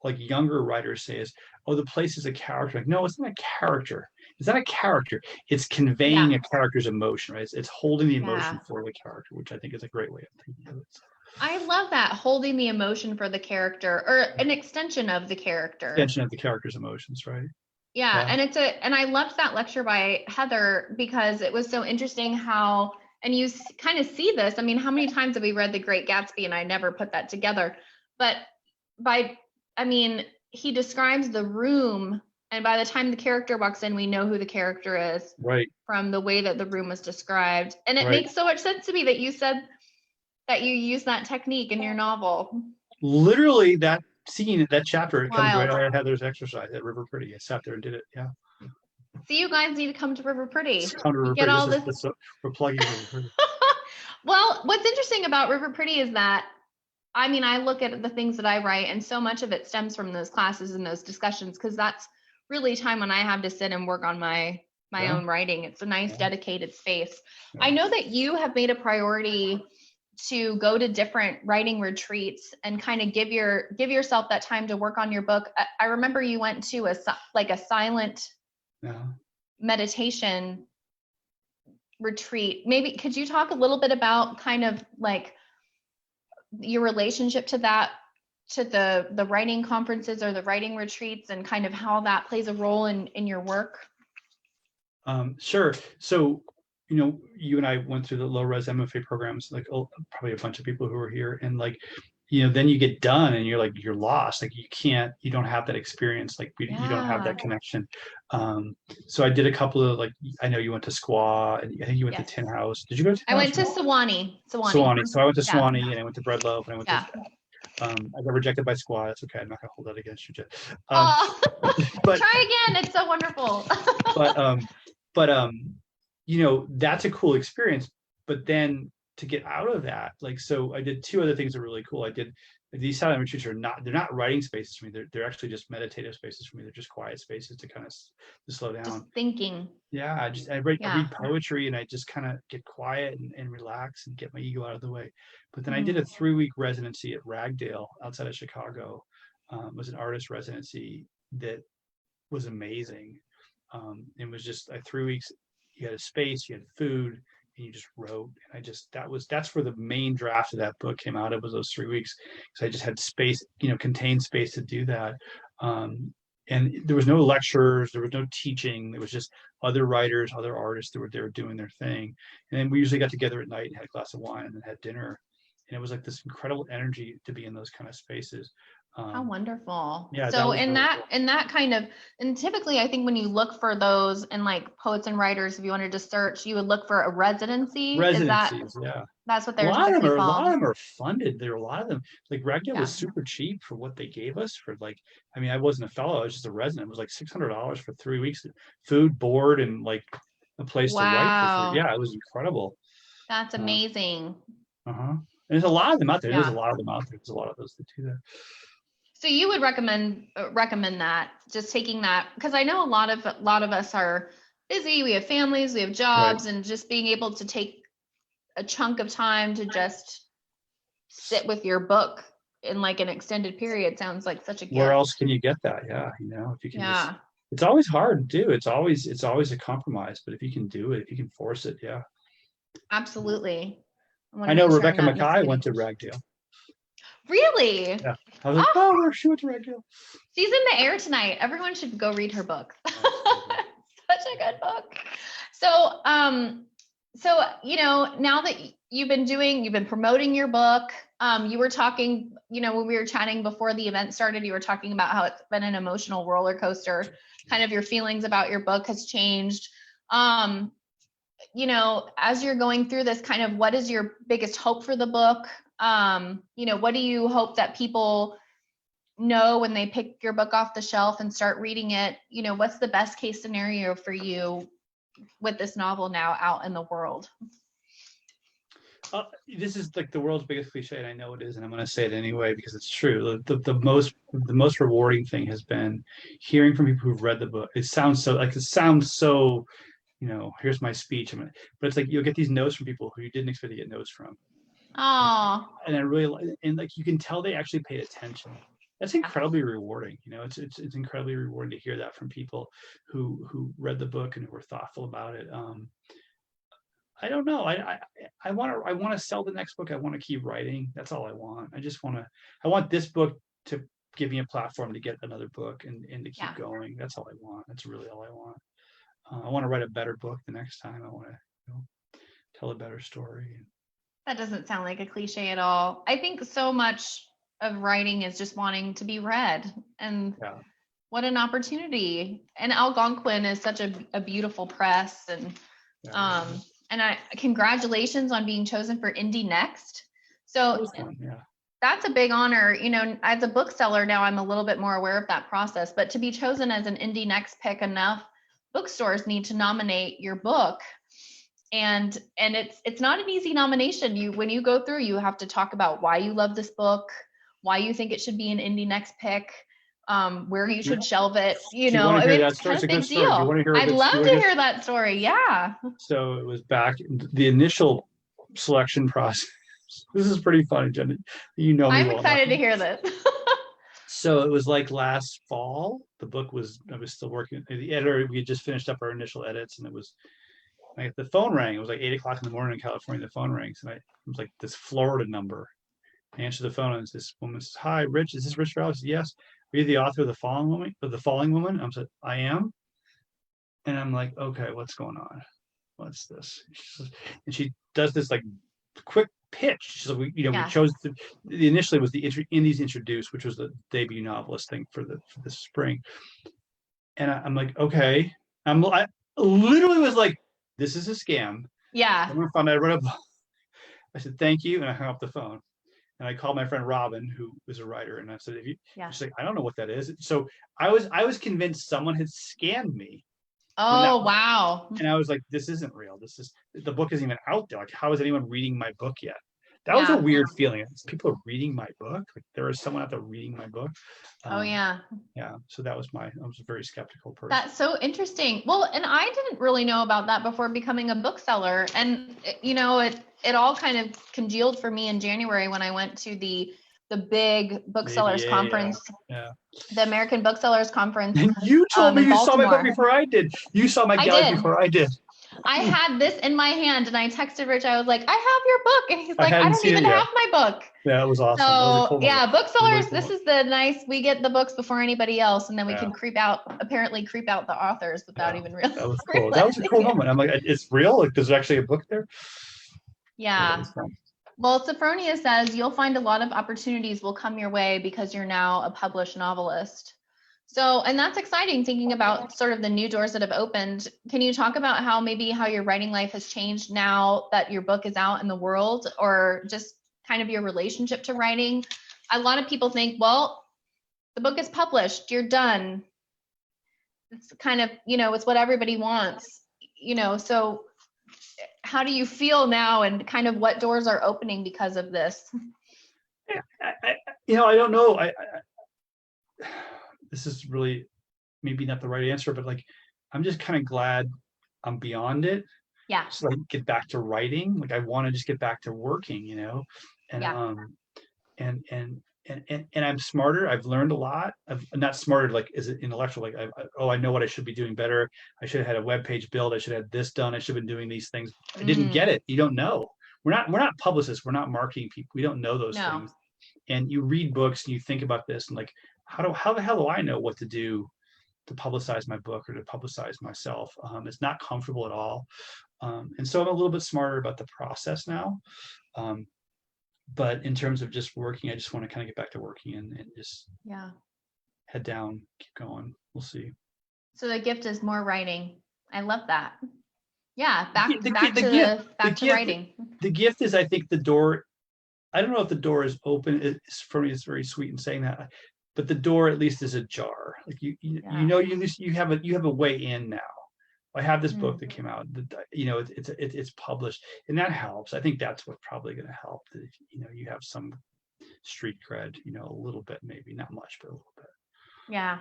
like younger writers say is, "Oh, the place is a character." Like, no, it's not a character. It's not a character. It's conveying a character's emotion, right? It's holding the emotion for the character, which I think is a great way of thinking of it. I love that, holding the emotion for the character, or an extension of the character. Extension of the character's emotions, right? Yeah. And I loved that lecture by Heather, because it was so interesting how, and you kind of see this. I mean, how many times have we read The Great Gatsby, and I never put that together, but he describes the room, and by the time the character walks in, we know who the character is, right, from the way that the room was described. And it makes so much sense to me that you said that you use that technique in your novel. Literally, that scene, that chapter, it comes right out of Heather's exercise at River Pretty. I sat there and did it. Yeah. So you guys need to come to River Pretty. Come to River Pretty. We're plugging River Pretty. Well, what's interesting about River Pretty is that, I mean, I look at the things that I write, and so much of it stems from those classes and those discussions, because that's really time when I have to sit and work on my own writing. It's a nice dedicated space. I know that you have made a priority to go to different writing retreats and kind of give yourself that time to work on your book. I remember you went to a silent meditation retreat. Maybe could you talk a little bit about kind of like your relationship to that, to the writing conferences or the writing retreats, and kind of how that plays a role in your work? Sure. So, you and I went through the low res MFA programs, like probably a bunch of people who were here, and like, then you get done and you're lost. Like you don't have that experience. Like you don't have that connection. So I did a couple of, like, I know you went to Squaw, and I think you went to Tin House. Did you go to Tin I House? went to Sewanee. So I went to Sewanee, and I went to Bread Loaf, and I went to I got rejected by Squaw. It's okay. I'm not gonna hold that against you, Jen. But try again. It's so wonderful. but that's a cool experience. But then to get out of that, like, so I did 2 other things that are really cool. I did these silent retreats they're not writing spaces for me. They're actually just meditative spaces for me. They're just quiet spaces to kind of to slow down. Just thinking. Yeah, I read poetry, and I just kind of get quiet and relax and get my ego out of the way. But then I did a 3-week residency at Ragdale outside of Chicago. It was an artist residency that was amazing. It was just 3 weeks you had a space, you had food, and you just wrote. And that's where the main draft of that book came out. It was those 3 weeks because I just had space, contained space to do that. And there was no lectures, there was no teaching. There was just other writers, other artists that were there doing their thing. And then we usually got together at night and had a glass of wine and then had dinner. And it was like this incredible energy to be in those kind of spaces. How wonderful. Yeah. So in that kind of, and typically I think when you look for those and like poets and writers, if you wanted to search, you would look for a residency. Residencies, yeah. That's what they're a lot of called. them are funded. There are a lot of them. Like Ragdale was super cheap for what they gave us for I wasn't a fellow, I was just a resident. It was like $600 for 3 weeks, food, board, and like a place to write for free. Yeah, it was incredible. That's amazing. And there's a lot of them out there. There's a lot of them out there. There's a lot of those that do that. So you would recommend that, just taking that, because I know a lot of us are busy. We have families, we have jobs, and just being able to take a chunk of time to just sit with your book in like an extended period sounds like such a gift. Where else can you get that? Yeah, if you can it's always hard to do. It's always a compromise, but if you can do it, if you can force it, Absolutely. I know Rebecca Mackay went to Ragdale. Really? Yeah. I was like, she went to Ragdale. She's in the air tonight. Everyone should go read her book. Such a good book. So, now that you've been promoting your book, you were talking, when we were chatting before the event started, you were talking about how it's been an emotional roller coaster, kind of your feelings about your book has changed. As you're going through this, kind of what is your biggest hope for the book? What do you hope that people know when they pick your book off the shelf and start reading it? What's the best case scenario for you with this novel now out in the world? This is like the world's biggest cliche, and I know it is, and I'm going to say it anyway because it's true. The most rewarding thing has been hearing from people who've read the book. It sounds so here's my speech, but it's like you'll get these notes from people who you didn't expect to get notes from. Oh, and I really, and like you can tell they actually paid attention. That's incredibly rewarding. It's incredibly rewarding to hear that from people who read the book and who were thoughtful about it. I don't know. I want to sell the next book. I want to keep writing. That's all I want. I want this book to give me a platform to get another book and to keep going. That's all I want. That's really all I want. I want to write a better book the next time. I want to tell a better story. That doesn't sound like a cliche at all. I think so much of writing is just wanting to be read, and what an opportunity. And Algonquin is such a beautiful press, and congratulations on being chosen for Indie Next. So that's a big honor. As a bookseller now, I'm a little bit more aware of that process, but to be chosen as an Indie Next pick, enough bookstores need to nominate your book. And it's not an easy nomination. When you go through, you have to talk about why you love this book, why you think it should be an Indie Next pick, where you should shelve it. It's kind of a big deal. I'd love to hear that story. Yeah. So it was back the initial selection process. This is pretty funny, Jenny. I'm excited to hear this. So it was like last fall. I was still working. The editor, we had just finished up our initial edits, and the phone rang. It was like 8:00 in the morning in California. The phone rings, and it was like this Florida number. I answered the phone, and this woman says, "Hi, Rich. Is this Rich Farrell?" I said, "Yes. Are you the author of The Falling Woman?" I said, "I am." And I'm like, "Okay, what's going on? What's this?" She does this like quick pitch. She's like, we chose initially was the Indies Introduced, which was the debut novelist thing for this spring. And I'm like, okay. I literally was like, this is a scam. Yeah. I'm gonna find out. I wrote a book. I said, thank you. And I hung up the phone. And I called my friend Robin, who is a writer. And I said, she's like, I don't know what that is. So I was convinced someone had scammed me. Oh, wow. And I was like, this isn't real. The book isn't even out there. Like, how is anyone reading my book yet? That was a weird feeling. People are reading my book. Like there is someone out there reading my book. Yeah. So I was a very skeptical person. That's so interesting. Well, and I didn't really know about that before becoming a bookseller. And, it all kind of congealed for me in January when I went to the big booksellers conference, the American Booksellers Conference. And you told me you saw my book before I did. You saw my gallery before I did. I had this in my hand and I texted Rich. I was like, I have your book. And he's like, I don't even have my book. Yeah, it was awesome. So cool yeah, moment. booksellers, Really this is the nice, we get the books before anybody else. And then we can creep out the authors without even realizing. That was cool. That was a cool moment. I'm like, it's real? Like, there's actually a book there? Yeah. Well, Sophronia says you'll find a lot of opportunities will come your way because you're now a published novelist. So, and that's exciting, thinking about sort of the new doors that have opened. Can you talk about how your writing life has changed now that your book is out in the world, or just kind of your relationship to writing? A lot of people think, well, the book is published, you're done. It's kind of, it's what everybody wants, so how do you feel now, and kind of what doors are opening because of this? I don't know. This is really maybe not the right answer, but like, I'm just kind of glad I'm beyond it. Yeah. Just like get back to writing. Like I want to just get back to working, and and I'm smarter. I've learned a lot. I'm not smarter like is it intellectual. Like I know what I should be doing better. I should have had a web page built. I should have had this done. I should have been doing these things. I didn't get it. You don't know. We're not publicists. We're not marketing people. We don't know those things. And you read books and you think about this and like, how the hell do I know what to do to publicize my book or to publicize myself? It's not comfortable at all. And so I'm a little bit smarter about the process now. But in terms of just working, I just want to kind of get back to working and just head down, keep going. We'll see. So the gift is more writing. I love that. Yeah, back to writing. The gift is, I think, the door. I don't know if the door is open. For me, it's very sweet in saying that, but the door at least is ajar. Like you have a way in now. I have this book that came out. It's published, and that helps. I think that's what's probably going to help. That you have some street cred. A little bit, maybe not much, but a little bit. Yeah,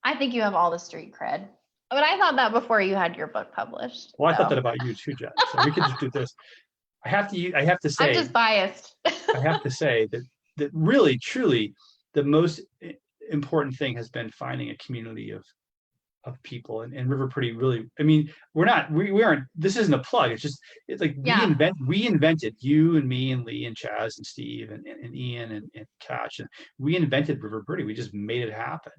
I think you have all the street cred. But I thought that before you had your book published. Well, I thought that about you too, Jen. So we could just do this. I have to say. I'm just biased. I have to say that really, truly, the most important thing has been finding a community of people, and River Pretty really. I mean, we aren't. This isn't a plug. It's like we invented, you and me and Lee and Chaz and Steve and Ian and Catch, and we invented River Pretty. We just made it happen.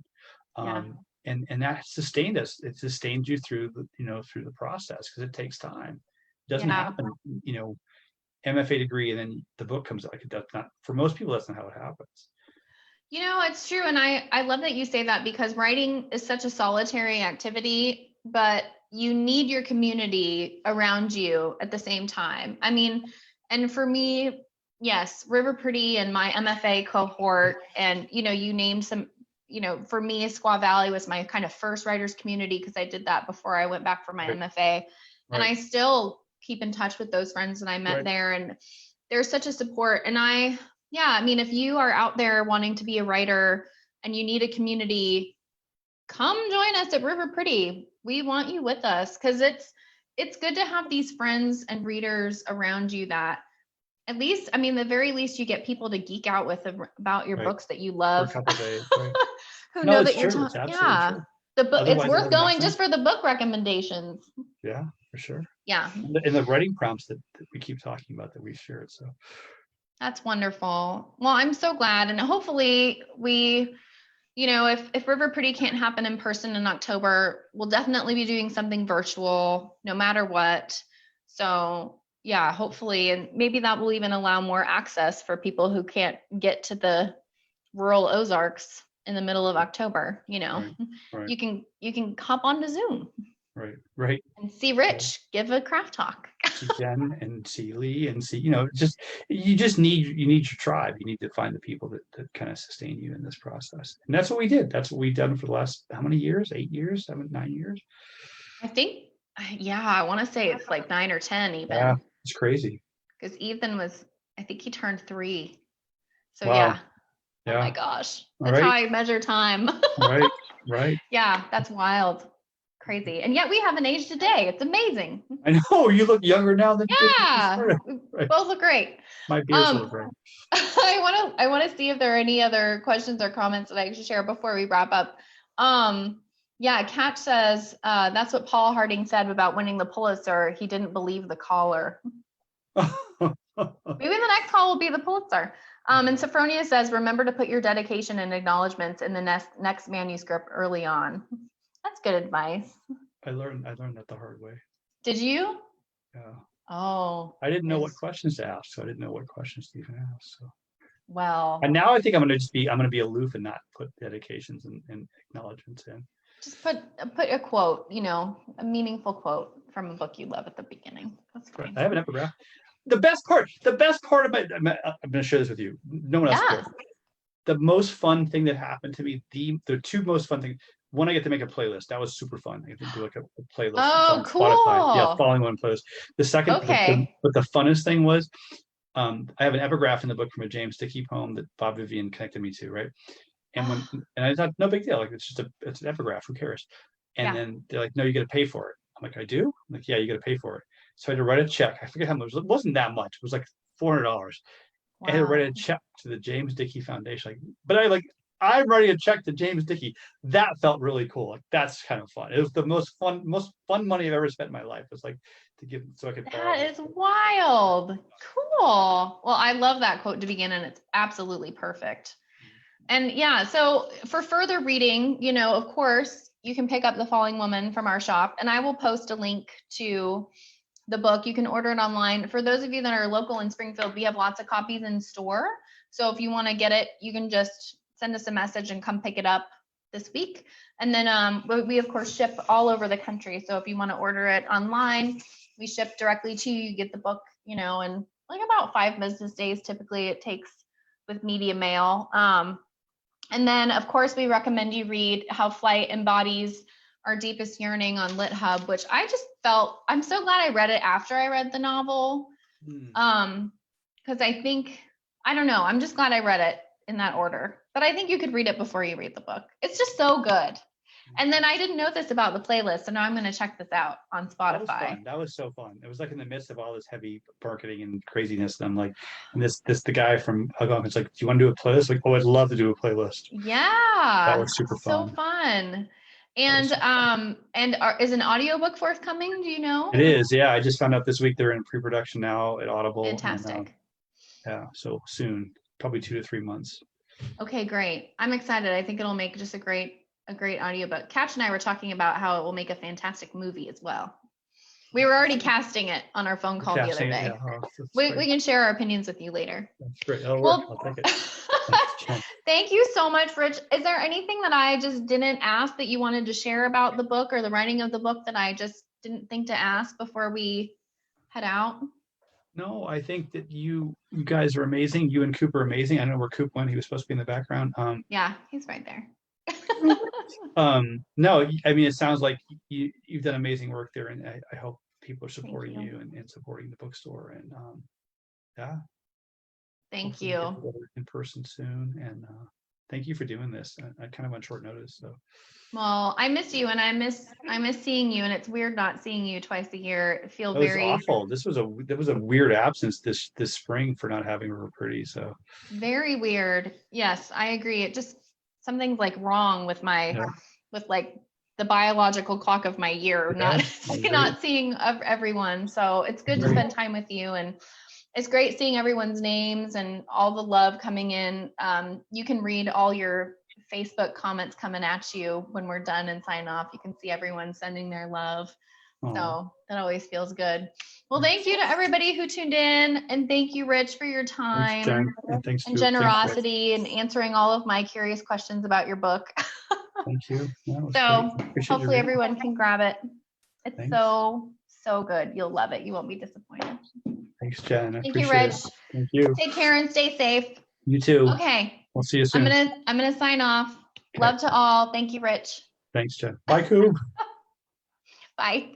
And that sustained us. It sustained you through the process, because it takes time. It doesn't happen, MFA degree and then the book comes out. Like it does not, for most people, that's not how it happens. It's true. And I love that you say that, because writing is such a solitary activity, but you need your community around you at the same time. I mean, and for me, yes, River Pretty and my MFA cohort, and, you named some, for me, Squaw Valley was my kind of first writers community, because I did that before I went back for my MFA. Right. And I still keep in touch with those friends that I met there, and there's such a support. And if you are out there wanting to be a writer and you need a community, come join us at River Pretty. We want you with us, because it's good to have these friends and readers around you that at least, the very least, you get people to geek out with about your books that you love. For a couple days, who know that you're talking. Yeah. The book, it's worth going just for the book recommendations. Yeah, for sure. Yeah. And the writing prompts that we keep talking about that we shared. So that's wonderful. Well, I'm so glad. And hopefully we, if River Pretty can't happen in person in October, we'll definitely be doing something virtual no matter what. So yeah, hopefully, and maybe that will even allow more access for people who can't get to the rural Ozarks in the middle of October. Right. You can hop onto Zoom. Right. And see Rich give a craft talk. See Jen and see Lee and see, you need your tribe. You need to find the people that kind of sustain you in this process. And that's what we did. That's what we've done for the last, how many years? 8 years, 9 years? I think, I want to say it's like 9 or 10 even. Yeah, it's crazy. Because Ethan I think he turned 3. So wow. Oh my gosh. That's how I measure time. Right. Yeah, that's wild. Crazy. And yet we have an age today. It's amazing. I know, you look younger now than we both look great. My beard's look great. I want to see if there are any other questions or comments that I should share before we wrap up. Yeah, Catch says that's what Paul Harding said about winning the Pulitzer. He didn't believe the caller. Maybe the next call will be the Pulitzer. And Sophronia says, remember to put your dedication and acknowledgments in the next manuscript early on. That's good advice. I learned that the hard way. Did you? Yeah. Oh. I didn't know what questions to ask, so I didn't know what questions to even ask. So. Well. And now I think I'm going to be aloof and not put dedications and acknowledgments in. Just put a quote, a meaningful quote from a book you love at the beginning. That's fine. I have an epigraph. The best part about I'm going to share this with you. No one else cares. The most fun thing that happened to me, the two most fun things. One, I get to make a playlist. That was super fun. I get to do like a playlist. Oh, cool. Spotify. Yeah, following one playlist. The second, okay. but the funnest thing was, I have an epigraph in the book from a James Dickey poem that Bob Vivian connected me to, right? And I thought, no big deal. Like it's an epigraph. Who cares? And then they're like, no, you got to pay for it. I'm like, I do? I'm like, yeah, you got to pay for it. So I had to write a check. I forget how much. It wasn't that much. It was like $400. Wow. I had to write a check to the James Dickey Foundation. I'm writing a check to James Dickey. That felt really cool. Like that's kind of fun. It was the most fun money I've ever spent in my life. It's like to give so I could borrow. That is wild. Cool. Well, I love that quote to begin, and it's absolutely perfect. And yeah, so for further reading, of course, you can pick up The Falling Woman from our shop, and I will post a link to the book. You can order it online. For those of you that are local in Springfield, we have lots of copies in store. So if you want to get it, you can just send us a message and come pick it up this week. And then we of course ship all over the country. So if you want to order it online, we ship directly to you. You get the book, in like about 5 business days. Typically it takes with media mail. And then of course we recommend you read How Flight Embodies Our Deepest Yearning on LitHub, which I just felt, I'm so glad I read it after I read the novel. Because I think, I don't know, I'm just glad I read it in that order. But I think you could read it before you read the book. It's just so good. And then I didn't know this about the playlist, so now I'm going to check this out on Spotify. That was so fun. It was like in the midst of all this heavy marketing and craziness. And I'm like, the guy from Algonquin's like, do you want to do a playlist? Like, oh, I'd love to do a playlist. Yeah. That was super fun. So fun. And is an audiobook forthcoming? Do you know? It is. Yeah. I just found out this week they're in pre-production now at Audible. Fantastic. And, so soon, probably 2 to 3 months. Okay, great. I'm excited. I think it'll make just a great audiobook. Catch and I were talking about how it will make a fantastic movie as well. We were already casting it on our phone call the other day. Yeah. We can share our opinions with you later. That's great. That'll work. I'll take it. Thank you so much, Rich. Is there anything that I just didn't ask that you wanted to share about the book or the writing of the book that I just didn't think to ask before we head out? No, I think that you guys are amazing. You and Coop are amazing. I know where Coop went. He was supposed to be in the background. Yeah, he's right there. No, I mean, it sounds like you've done amazing work there, and I hope people are supporting you and supporting the bookstore. And yeah. Thank you. In person soon, and thank you for doing this. I kind of on short notice, so. Well, I miss you, and I miss seeing you, and it's weird not seeing you twice a year. I feel very awful. There was a weird absence this spring for not having River Pretty. So very weird. Yes, I agree. It just something's like wrong with with like the biological clock of my year, not seeing everyone. So it's good to spend time with you, and it's great seeing everyone's names and all the love coming in. You can read all your Facebook comments coming at you when we're done and sign off. You can see everyone sending their love. So that always feels good. Well, thank you to everybody who tuned in, and thank you, Rich, for your time and generosity and answering all of my curious questions about your book. Thank you. So hopefully everyone can grab it. It's so good. You'll love it. You won't be disappointed. Thanks, Jen. Thank you, Rich. Thank you. Take care and stay safe. You too. Okay. We'll see you soon. I'm gonna sign off. Okay. Love to all. Thank you, Rich. Thanks, Jen. Bye, Coop. Bye.